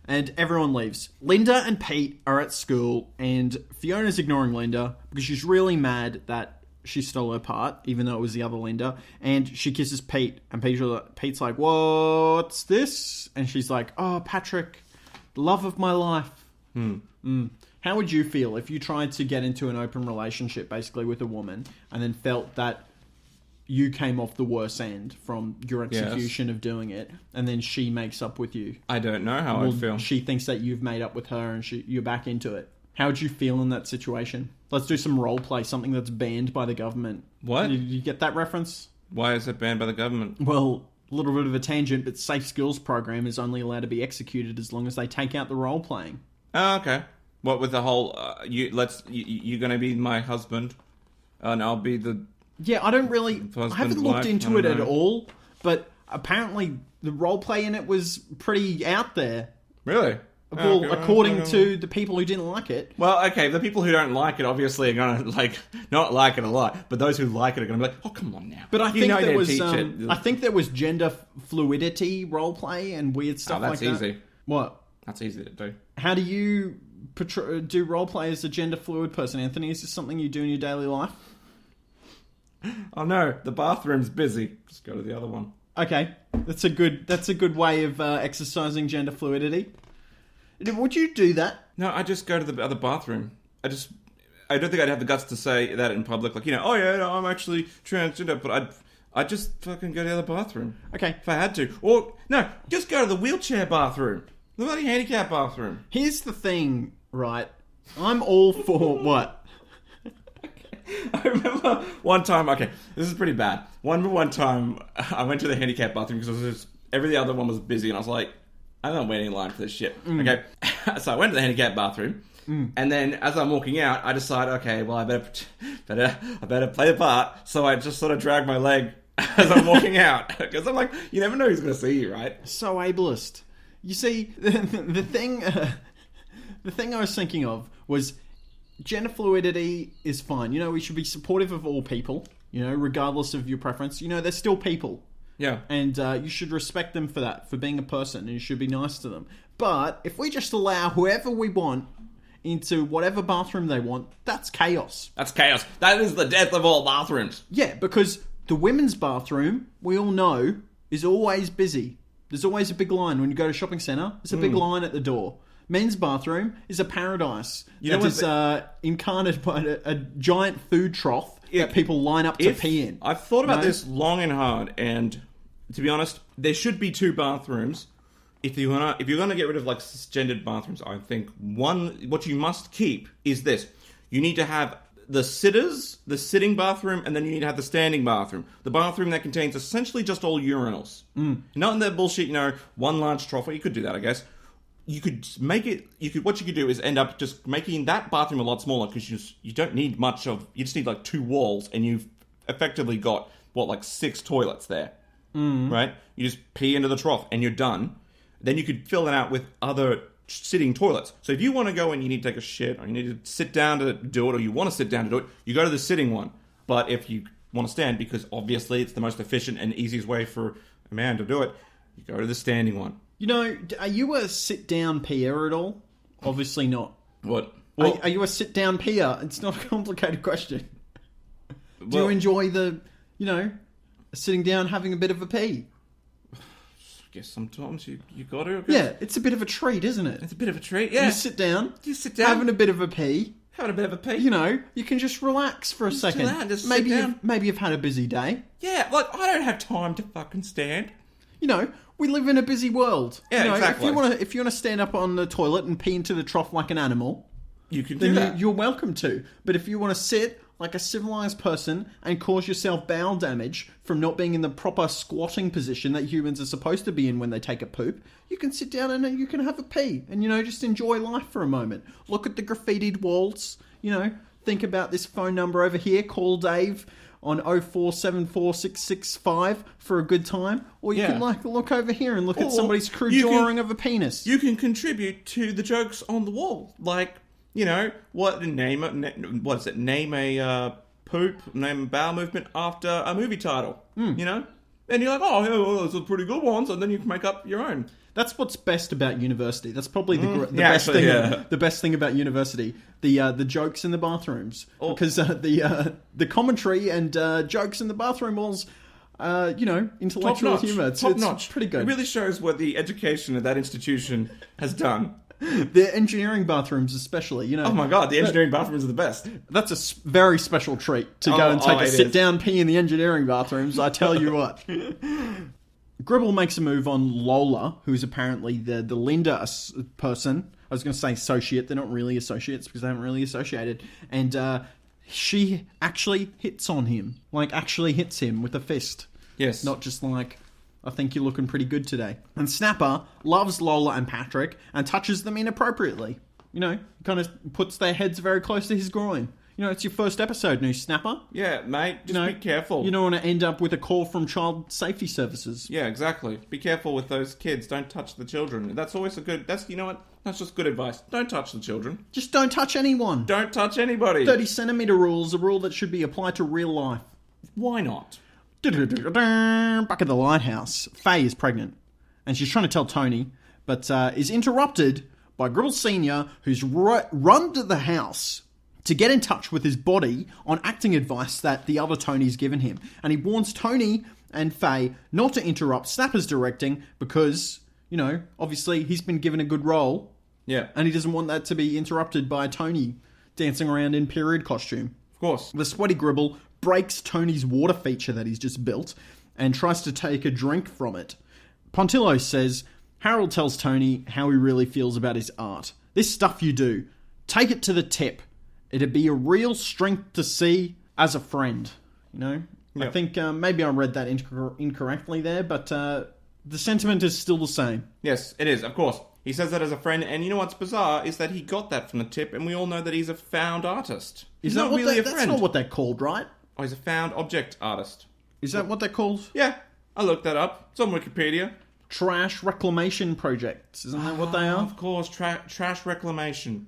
And everyone leaves. Linda and Pete are at school, and Fiona's ignoring Linda because she's really mad that she stole her part, even though it was the other Linda. And she kisses Pete, and Pete's like, what's this? And she's like, oh, Patrick, the love of my life. How would you feel if you tried to get into an open relationship, basically, with a woman, and then felt that you came off the worst end from your execution of doing it, and then she makes up with you? I don't know how I'd feel. She thinks that you've made up with her, and you're back into it. How would you feel in that situation? Let's do some role play, something that's banned by the government. What? Did you get that reference? Why is it banned by the government? Well, a little bit of a tangent, but Safe Skills program is only allowed to be executed as long as they take out the role playing. Oh, okay. What with the whole you're going to be my husband, and I'll be the... Yeah, I don't really... I haven't looked into it at all, but apparently the role play in it was pretty out there. Really? Well, according to the people who didn't like it. Well, okay, the people who don't like it obviously are going to not like it a lot, but those who like it are going to be like, oh, come on now. But I think there was gender fluidity role play and weird stuff like that. That's easy. What? That's easy to do. How do you do role play as a gender fluid person, Anthony? Is this something you do in your daily life? Oh no, the bathroom's busy. Just go to the other one. Okay, that's a good way of exercising gender fluidity. Would you do that? No, I just go to the other bathroom. I don't think I'd have the guts to say that in public, like, you know, oh yeah, no, I'm actually transgender, but I'd just fucking go to the other bathroom. Okay. If I had to. Or, no, just go to the wheelchair bathroom. The bloody handicap bathroom. Here's the thing, right? I'm all for what? I remember one time, okay, this is pretty bad. One time, I went to the handicap bathroom because every other one was busy, and I was like, I'm not waiting in line for this shit. Okay, so I went to the handicap bathroom, and then as I'm walking out, I decide, okay, well, I better play the part. So I just sort of drag my leg as I'm walking out because I'm like, you never know who's going to see you, right? So ableist. You see, the thing I was thinking of was gender fluidity is fine. You know, we should be supportive of all people. You know, regardless of your preference. You know, they're still people. Yeah. And you should respect them for that, for being a person, and you should be nice to them. But if we just allow whoever we want into whatever bathroom they want, that's chaos. That's chaos. That is the death of all bathrooms. Yeah, because the women's bathroom, we all know, is always busy. There's always a big line when you go to a shopping centre. There's a big line at the door. Men's bathroom is a paradise. That is incarnated by a giant food trough that people line up to pee in. I've thought about this long and hard, and to be honest, there should be two bathrooms. If you're gonna get rid of like cisgendered bathrooms, I think what you must keep is this: you need to have the sitting bathroom, and then you need to have the standing bathroom. The bathroom that contains essentially just all urinals. Not in that bullshit, one large trough. Well, you could do that, I guess. You could make it. What you could do is end up just making that bathroom a lot smaller because you don't need much of. You just need like two walls, and you've effectively got 6 toilets there, right? You just pee into the trough, and you're done. Then you could fill it out with other sitting toilets. So if you want to go and you need to take a shit, or you need to sit down to do it, or you want to sit down to do it, you go to the sitting one. But if you want to stand, because obviously it's the most efficient and easiest way for a man to do it, you go to the standing one. You know, are you a sit-down peer at all? Obviously not. What? Well, are you a sit-down peer? It's not a complicated question. Do you enjoy sitting down having a bit of a pee? I guess sometimes you got to. Yeah, it's a bit of a treat, isn't it? It's a bit of a treat, yeah. You sit down, having a bit of a pee. Having a bit of a pee. You know, you can just relax for a second. Maybe you've had a busy day. Yeah, I don't have time to fucking stand. You know, we live in a busy world. Yeah, exactly. If you want to stand up on the toilet and pee into the trough like an animal, you can do that. You're welcome to. But if you want to sit like a civilized person and cause yourself bowel damage from not being in the proper squatting position that humans are supposed to be in when they take a poop, you can sit down and you can have a pee and, just enjoy life for a moment. Look at the graffitied walls, think about this phone number over here, call Dave on 0474665 for a good time, or you can look over here and look at somebody's crude drawing of a penis. You can contribute to the jokes on the wall, name a poop, name a bowel movement after a movie title, and you're like, those are pretty good ones, and then you can make up your own. That's what's best about university. That's probably the best thing about university. The jokes in the bathrooms, because the commentary and jokes in the bathroom walls, intellectual humour. It's pretty good. It really shows what the education at that institution has done. The engineering bathrooms especially, Oh my god, the engineering bathrooms are the best. That's a very special treat to go and take a sit-down pee in the engineering bathrooms, I tell you what. Gribble makes a move on Lola, who's apparently the Linda person. I was going to say associate. They're not really associates because they haven't really associated. And she actually hits on him. Actually hits him with a fist. Yes. Not just I think you're looking pretty good today. And Snapper loves Lola and Patrick and touches them inappropriately. Kind of puts their heads very close to his groin. It's your first episode, new Snapper. Yeah, mate, just be careful. You don't want to end up with a call from Child Safety Services. Yeah, exactly. Be careful with those kids. Don't touch the children. That's always that's just good advice. Don't touch the children. Just don't touch anyone. Don't touch anybody. 30-centimetre rule is a rule that should be applied to real life. Why not? Back at the lighthouse, Faye is pregnant, and she's trying to tell Tony, but is interrupted by Gribble Sr., who's run to the house to get in touch with his body on acting advice that the other Tony's given him. And he warns Tony and Faye not to interrupt Snapper's directing because, obviously he's been given a good role. Yeah. And he doesn't want that to be interrupted by Tony dancing around in period costume. Of course. The sweaty Gribble breaks Tony's water feature that he's just built and tries to take a drink from it. Pontillo says Harold tells Tony how he really feels about his art. This stuff you do, take it to the tip. It'd be a real strength to see as a friend, you know? Yep. I think maybe I read that incorrectly there, but the sentiment is still the same. Yes, it is, of course. He says that as a friend, and you know what's bizarre is that he got that from the tip, and we all know that he's a found artist. He's not really a friend. That's not what they're called, right? Oh, he's a found object artist. Is that what they're called? Yeah, I looked that up. It's on Wikipedia. Trash reclamation projects, isn't that what they are? Of course, trash reclamation.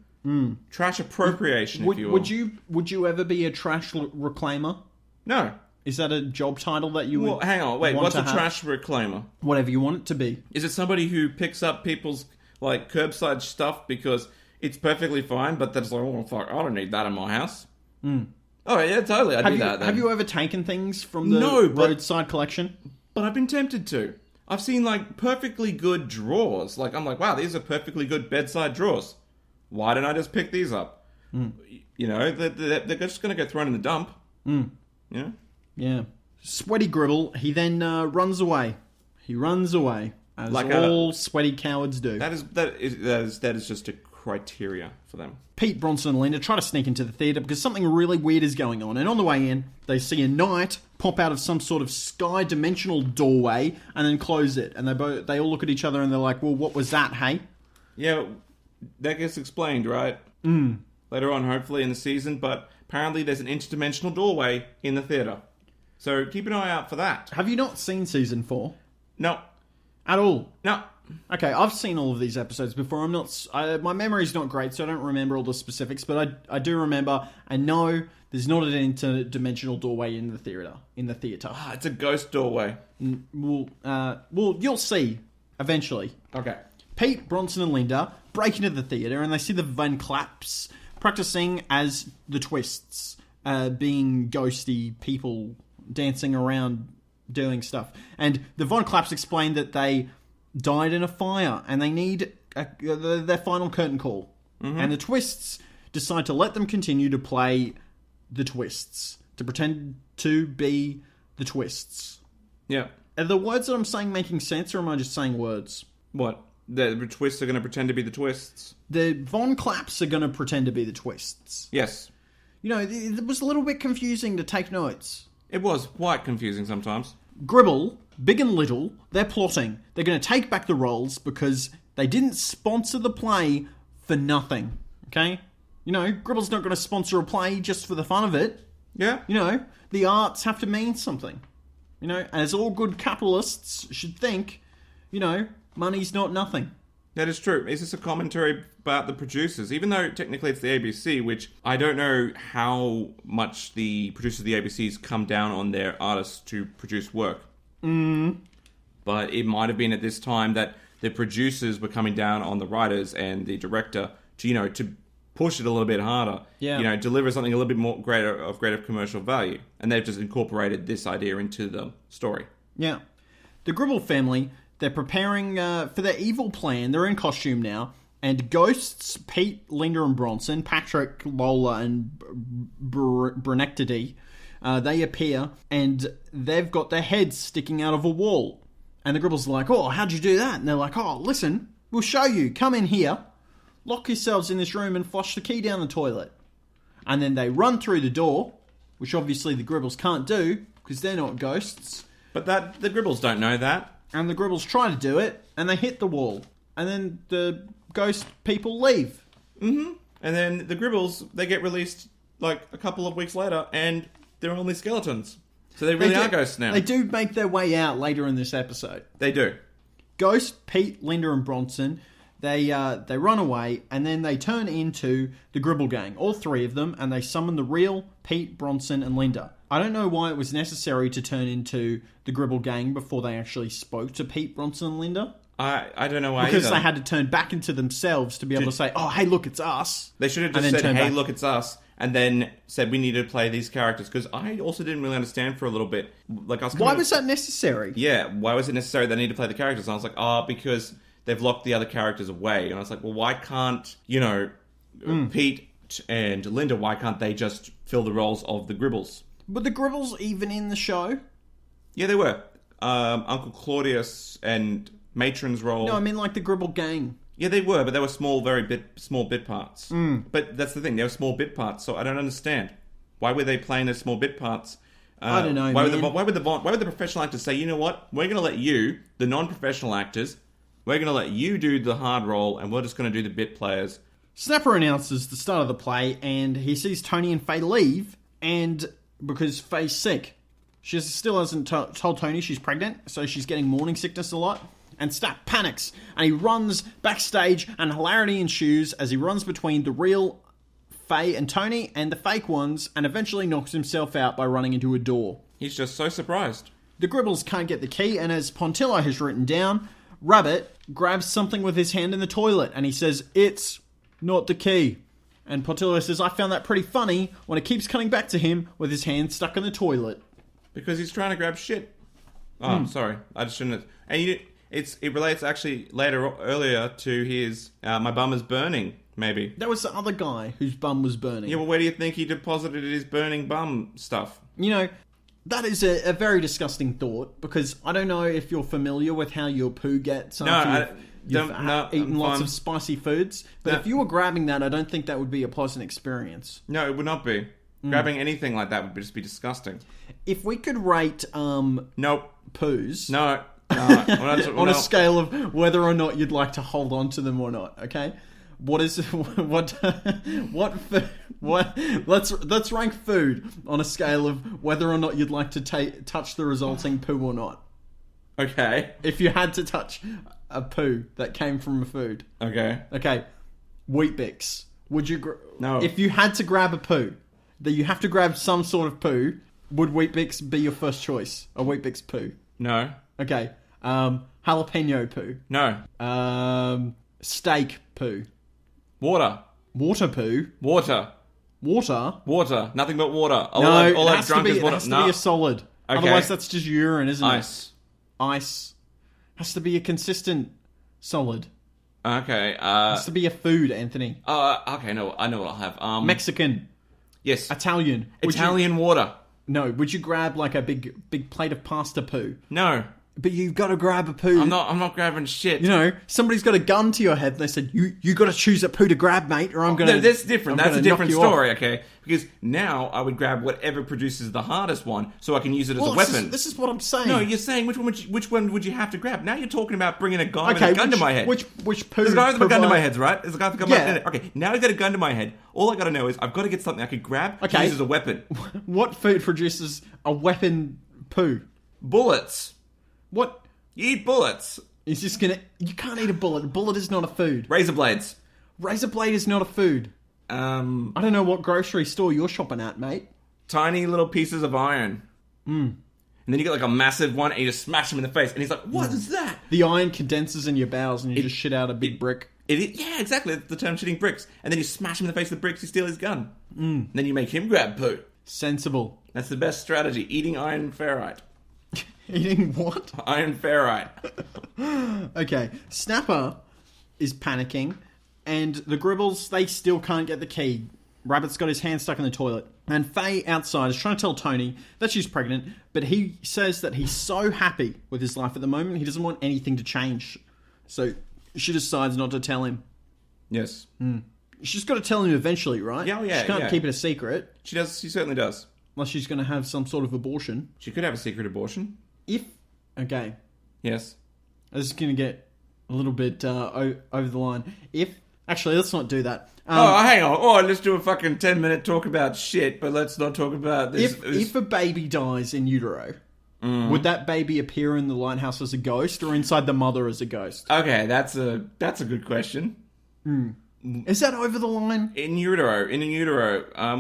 Trash appropriation, if you will. Would you ever be a trash reclaimer? No. Is that a job title that you would? Well, hang on, wait. What's a trash reclaimer? Whatever you want it to be. Is it somebody who picks up people's like curbside stuff because it's perfectly fine, but that's like, oh fuck, I don't need that in my house. Oh yeah, totally. I'd do that. Then. Have you ever taken things from the roadside collection? But I've been tempted to. I've seen like perfectly good drawers. Like I'm like, wow, these are perfectly good bedside drawers. Why don't I just pick these up? You know, they're just going to get thrown in the dump. You know? Yeah. Sweaty Gribble, he then runs away. He runs away, as like all sweaty cowards do. That is just a criteria for them. Pete, Bronson, and Linda try to sneak into the theatre because something really weird is going on. And on the way in, they see a knight pop out of some sort of sky-dimensional doorway and then close it. And they all look at each other and they're like, well, what was that, hey? Yeah, that gets explained, right? Later on, hopefully, in the season. But apparently there's an interdimensional doorway in the theatre. So keep an eye out for that. Have you not seen season 4? No. At all? No. Okay, I've seen all of these episodes before. My memory's not great, so I don't remember all the specifics, but I do remember and know there's not an interdimensional doorway in the theatre. It's a ghost doorway. Well, you'll see eventually. Okay. Pete, Bronson, and Linda break into the theatre and they see the Van Clapps practicing as the Twists, being ghosty people dancing around doing stuff. And the Von Clapps explain that they died in a fire and they need their final curtain call. And the Twists decide to let them continue to play the Twists, to pretend to be the Twists. Yeah. Are the words that I'm saying making sense, or am I just saying words? What? The Twists are going to pretend to be the Twists? The Von Clapps are going to pretend to be the Twists. Yes. You know, it was a little bit confusing to take notes. It was quite confusing sometimes. Gribble, Big and Little, they're plotting. They're going to take back the roles because they didn't sponsor the play for nothing. Okay? You know, Gribble's not going to sponsor a play just for the fun of it. Yeah. You know, the arts have to mean something. You know, as all good capitalists should think, you know, money's not nothing. That is true. Is this a commentary about the producers? Even though technically it's the ABC, which I don't know how much the producers of the ABCs come down on their artists to produce work. But it might have been at this time that the producers were coming down on the writers and the director to, you know, to push it a little bit harder. Yeah. You know, deliver something a little bit more greater commercial value. And they've just incorporated this idea into the story. Yeah. The Gribble family, they're preparing for their evil plan. They're in costume now. And ghosts, Pete, Linda and Bronson, Patrick, Lola and Brunectity, they appear and they've got their heads sticking out of a wall. And the Gribble's like, oh, how'd you do that? And they're like, oh, listen, we'll show you. Come in here, lock yourselves in this room and flush the key down the toilet. And then they run through the door, which obviously the Gribbles can't do because they're not ghosts. But the Gribbles don't know that. And the Gribbles try to do it, and they hit the wall. And then the ghost people leave. And then the Gribbles, they get released like a couple of weeks later, and they're only skeletons. So they really are ghosts now. They do make their way out later in this episode. They do. Ghost, Pete, Linda and Bronson, they run away, and then they turn into the Gribble gang, all three of them, and they summon the real Pete, Bronson and Linda. I don't know why it was necessary to turn into the Gribble gang before they actually spoke to Pete, Bronson and Linda. I don't know why because either. They had to turn back into themselves to be able to say, oh, hey, look, it's us. They should have just said, hey, look, it's us, and then said we need to play these characters, because I also didn't really understand for a little bit. Like, why was that necessary? Yeah, why was it necessary they need to play the characters? And I was like, because they've locked the other characters away. And I was like, well, why can't, Pete and Linda, why can't they just fill the roles of the Gribbles? Were the Gribbles even in the show? Yeah, they were. Uncle Claudius and Matron's role. No, I mean like the Gribble gang. Yeah, they were, but they were small, small bit parts. But that's the thing; they were small bit parts. So I don't understand why were they playing as small bit parts. I don't know. Why man. would the professional actors say, you know what? We're going to let you, the non-professional actors, we're going to let you do the hard role, and we're just going to do the bit players. Snapper announces the start of the play, and he sees Tony and Faye leave, and because Faye's sick. She still hasn't told Tony she's pregnant, so she's getting morning sickness a lot. And Snap panics, and he runs backstage, and hilarity ensues as he runs between the real Faye and Tony and the fake ones, and eventually knocks himself out by running into a door. He's just so surprised. The Gribbles can't get the key, and as Pontillo has written down, Rabbit grabs something with his hand in the toilet, and he says, "It's not the key." And Pontillo says, "I found that pretty funny," when it keeps coming back to him with his hand stuck in the toilet. Because he's trying to grab shit. Oh, sorry. I just shouldn't have... And it relates actually earlier to his, my bum is burning, maybe. That was the other guy whose bum was burning. Yeah, well, where do you think he deposited his burning bum stuff? You know, that is a very disgusting thought, because I don't know if you're familiar with how your poo gets after you've eaten lots of spicy foods, but if you were grabbing that, I don't think that would be a pleasant experience. No, it would not be. Grabbing anything like that would just be disgusting. If we could rate nope. poos... No. on a scale of whether or not you'd like to hold on to them or not, okay? Let's rank food on a scale of whether or not you'd like to touch the resulting poo or not. Okay. If you had to touch a poo that came from a food. Okay. Weet-Bix. Would you... No. If you had to grab a poo, that you have to grab some sort of poo, would Weet-Bix be your first choice? A Weet-Bix poo? No. Okay. Jalapeno poo? No. Steak poo? Water. Water poo? Water. Water? Nothing but water. All I've drunk is water. It has to be a solid. Okay. Otherwise, that's just urine, isn't it? Ice. Has to be a consistent solid. Okay. Has to be a food, Anthony. Okay, no, I know what I'll have. Mexican. Yes. Italian. Italian water. No. Would you grab like a big plate of pasta poo? No. But you've got to grab a poo. I'm not grabbing shit. You know, somebody's got a gun to your head and they said, you got to choose a poo to grab, mate, or I'm going to... No, that's different. That's a different story, okay? Because now I would grab whatever produces the hardest one so I can use it as a weapon. This is what I'm saying. No, you're saying which one would you have to grab? Now you're talking about bringing a guy with a gun to my head. Which poo... There's a guy with a gun to my head, right? There's a guy with a gun to my head. Okay, now he's got a gun to my head. All I got to know is I've got to get something I could grab to use as a weapon. What food produces a weapon poo? Bullets. What... You eat bullets. He's just gonna... You can't eat a bullet. A bullet is not a food. Razor blades. Razor blade is not a food. I don't know what grocery store you're shopping at, mate. Tiny little pieces of iron. And then you get like a massive one and you just smash him in the face. And he's like, what is that? The iron condenses in your bowels and you just shit out a big brick. Yeah, exactly. That's the term, shitting bricks. And then you smash him in the face with the bricks, you steal his gun. And then you make him grab poo. Sensible. That's the best strategy. Eating iron ferrite. Eating what? Iron ferrite. Okay. Snapper is panicking, and the Gribbles, they still can't get the key. Rabbit's got his hand stuck in the toilet. And Faye outside is trying to tell Tony that she's pregnant, but he says that he's so happy with his life at the moment, he doesn't want anything to change. So she decides not to tell him. Yes. She's got to tell him eventually, right? Yeah, yeah. She can't keep it a secret. She does. She certainly does. Unless she's going to have some sort of abortion. She could have a secret abortion. Okay. Yes. This is going to get a little bit over the line. Actually, let's not do that. Hang on. Let's do a fucking 10-minute talk about shit, but let's not talk about this. If a baby dies in utero, would that baby appear in the lighthouse as a ghost or inside the mother as a ghost? Okay, that's a good question. Is that over the line? In utero.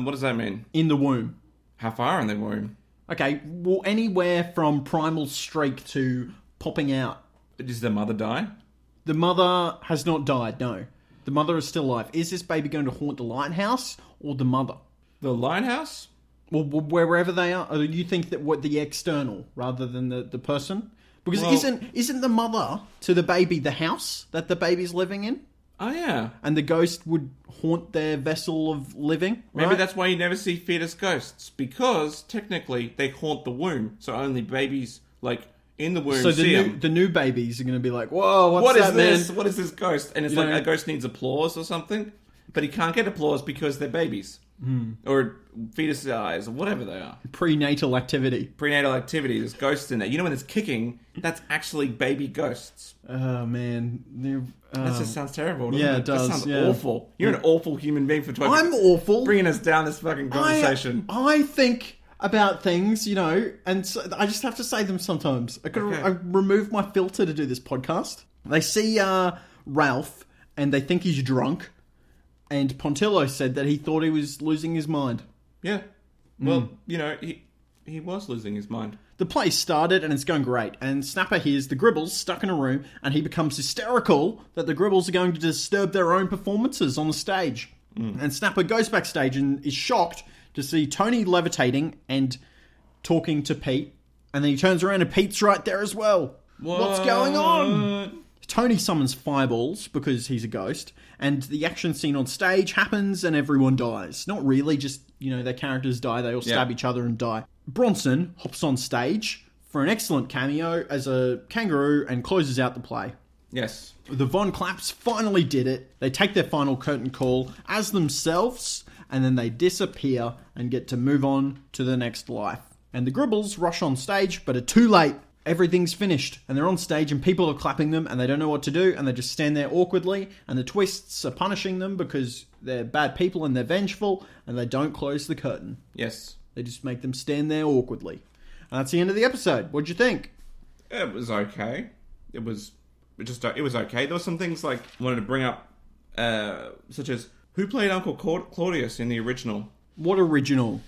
What does that mean? In the womb. How far in the womb? Okay, well, anywhere from primal streak to popping out. Does the mother die? The mother has not died, no. The mother is still alive. Is this baby going to haunt the lighthouse or the mother? The lighthouse? Well, wherever they are. Or do you think that the external rather than the person? Because isn't the mother to the baby the house that the baby's living in? Oh, yeah. And the ghost would haunt their vessel of living, right? Maybe that's why you never see fetus ghosts. Because, technically, they haunt the womb. So only babies, like, in the womb So see him. the new babies are going to be like, whoa, What that, is this? man? What is this ghost? And it's like a ghost needs applause or something, but he can't get applause because they're babies or fetus eyes or whatever they are. Prenatal activity. Prenatal activity. There's ghosts in there. You know when there's kicking, that's actually baby ghosts. Oh, man. That just sounds terrible, doesn't yeah, it? it does. That sounds yeah. awful. You're an awful human being for I'm awful. bringing us down this fucking conversation. I think about things, and so I just have to say them sometimes. I remove my filter to do this podcast. They see Ralph and they think he's drunk, and Pontillo said that he thought he was losing his mind. Yeah. Well, he was losing his mind. The play started and it's going great, and Snapper hears the Gribbles stuck in a room, and he becomes hysterical that the Gribbles are going to disturb their own performances on the stage. And Snapper goes backstage and is shocked to see Tony levitating and talking to Pete, and then he turns around and Pete's right there as well. What's going on? Tony summons fireballs because he's a ghost, and the action scene on stage happens and everyone dies. Not really, just, their characters die, they all stab each other and die. Bronson hops on stage for an excellent cameo as a kangaroo and closes out the play. Yes. The Von Claps finally did it. They take their final curtain call as themselves, and then they disappear and get to move on to the next life. And the Gribbles rush on stage, but are too late. Everything's finished, and they're on stage, and people are clapping them, and they don't know what to do, and they just stand there awkwardly, and the Twists are punishing them because they're bad people and they're vengeful, and they don't close the curtain. Yes. They just make them stand there awkwardly. And that's the end of the episode. What'd you think? It was okay. It was okay. There were some things I wanted to bring up, such as who played Uncle Claudius in the original? What original?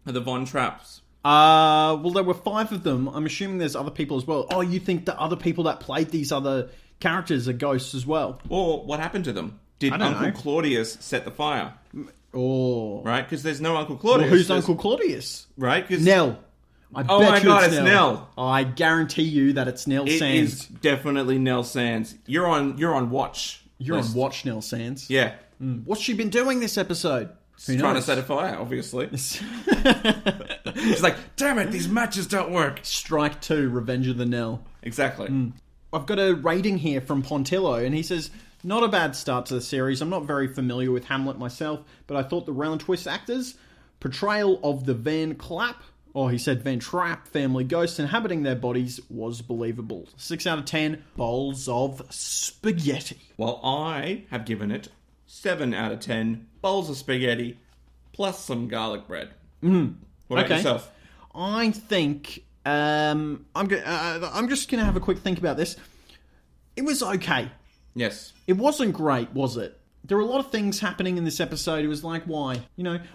The Von Trapps. Well, there were 5 of them. I'm assuming there's other people as well. Oh, you think the other people that played these other characters are ghosts as well? Or what happened to them? Did Uncle Claudius set the fire? Oh. Right, because there's no Uncle Claudius. Well, who's Uncle Claudius? Right? Nell. Oh my god, it's Nell. I guarantee you that it's Nell Sands. It is definitely Nell Sands. You're on watch. You're on watch, Nell Sands. Yeah. What's she been doing this episode? She's trying to set a fire, obviously. She's like, damn it, these matches don't work. Strike 2, Revenge of the Nell. Exactly. I've got a rating here from Pontillo, and he says, not a bad start to the series. I'm not very familiar with Hamlet myself, but I thought the Round Twist actors' portrayal of the Van Trapp family ghosts inhabiting their bodies was believable. 6 out of 10 bowls of spaghetti. Well, I have given it 7 out of 10 bowls of spaghetti plus some garlic bread. What about yourself? I think I'm just going to have a quick think about this. It was okay. Yes. It wasn't great, was it? There were a lot of things happening in this episode. It was like, why?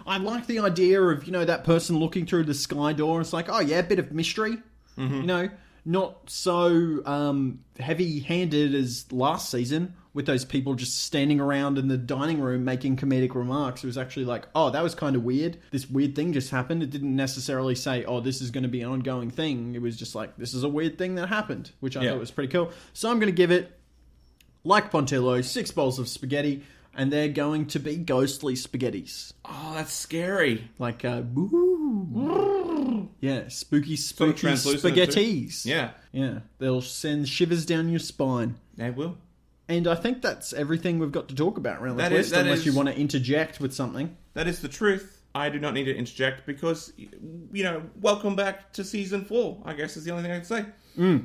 I like the idea of, that person looking through the sky door. It's like, oh yeah, a bit of mystery. Not so heavy-handed as last season with those people just standing around in the dining room making comedic remarks. It was actually like, oh, that was kind of weird. This weird thing just happened. It didn't necessarily say, oh, this is going to be an ongoing thing. It was just like, this is a weird thing that happened, which I thought was pretty cool. So I'm going to give it, like Pontillo, 6 bowls of spaghetti, and they're going to be ghostly spaghettis. Oh, that's scary. Like, yeah, spooky spaghettis. Yeah. Yeah, they'll send shivers down your spine. They will. And I think that's everything we've got to talk about around the twist, unless you want to interject with something. That is the truth. I do not need to interject because, welcome back to Season 4, I guess is the only thing I can say.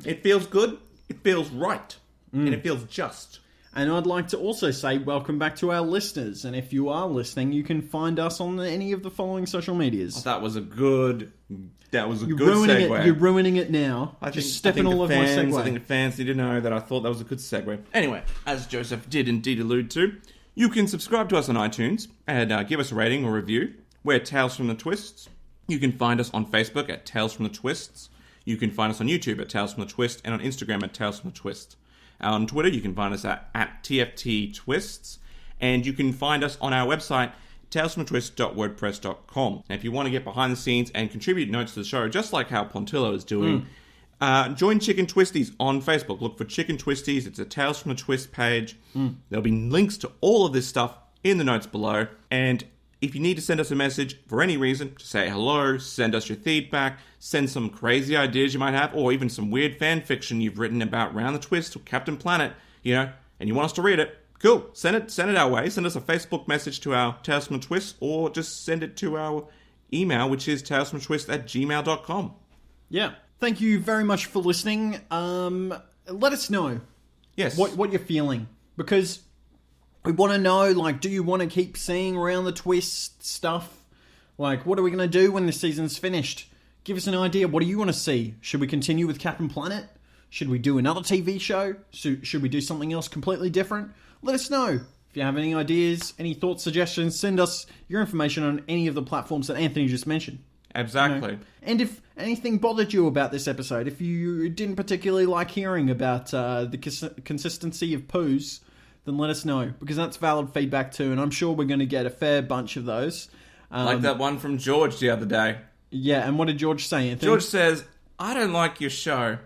It feels good, it feels right, and it feels just. And I'd like to also say welcome back to our listeners. And if you are listening, you can find us on any of the following social medias. That was a good segue. You're ruining it now. Just stepping all over my segue. I think the fans need to know that I thought that was a good segue. Anyway, as Joseph did indeed allude to, you can subscribe to us on iTunes and give us a rating or review. We're Tales from the Twists. You can find us on Facebook at Tales from the Twists. You can find us on YouTube at Tales from the Twist and on Instagram at Tales from the Twist. On Twitter, you can find us at TFTT Twists, and you can find us on our website, talesfromthetwist.wordpress.com. And if you want to get behind the scenes and contribute notes to the show, just like how Pontillo is doing, join Chicken Twisties on Facebook. Look for Chicken Twisties. It's a Tales from the Twist page. There'll be links to all of this stuff in the notes below. And if you need to send us a message for any reason, to say hello, send us your feedback, send some crazy ideas you might have, or even some weird fan fiction you've written about Round the Twist or Captain Planet, and you want us to read it, cool. Send it our way. Send us a Facebook message to our Tales from the Twist, or just send it to our email, which is talesfromtwist@gmail.com. Yeah. Thank you very much for listening. Let us know. Yes. What you're feeling. Because we want to know, do you want to keep seeing Round the Twist stuff? What are we going to do when the season's finished? Give us an idea. What do you want to see? Should we continue with Captain Planet? Should we do another TV show? Should we do something else completely different? Let us know. If you have any ideas, any thoughts, suggestions, send us your information on any of the platforms that Anthony just mentioned. Exactly. And if anything bothered you about this episode, if you didn't particularly like hearing about the consistency of poos, then let us know, because that's valid feedback too, and I'm sure we're going to get a fair bunch of those. Like that one from George the other day. Yeah, and what did George say, Anthony? George says, I don't like your show,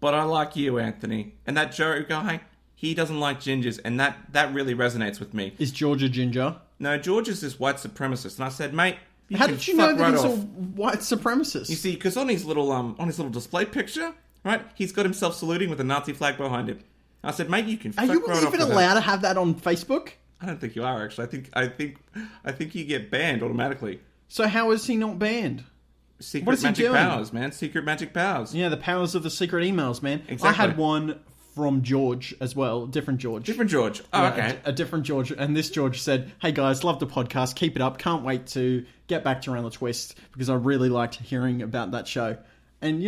but I like you, Anthony. And that Joe guy, he doesn't like gingers, and that really resonates with me. Is George a ginger? No, George is this white supremacist, and I said, mate, how did you know that he's a white supremacist? You see, because on his little display picture, right, he's got himself saluting with a Nazi flag behind him. I said, mate, you can fuck right off. Are you even allowed to have that on Facebook? I don't think you are, actually. I think you get banned automatically. So how is he not banned? Secret magic powers, man. Secret magic powers. Yeah, the powers of the secret emails, man. Exactly. I had one from George as well. Different George. Different George. Oh, yeah, okay. A different George. And this George said, hey guys, love the podcast. Keep it up. Can't wait to get back to Round the Twist, because I really liked hearing about that show. And,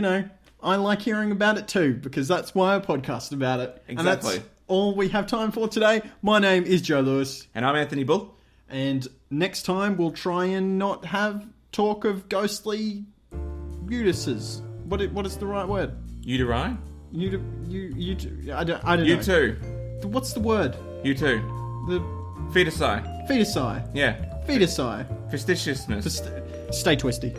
I like hearing about it too, because that's why I podcast about it. Exactly. And that's all we have time for today. My name is Joe Lewis. And I'm Anthony Bull. And next time we'll try and not have talk of ghostly uteruses. What is the right word? Uteri? I don't know. You too. What's the word? You too. The Fetusi. fetusi. Yeah. Fetusi. Fastidiousness. Stay twisty.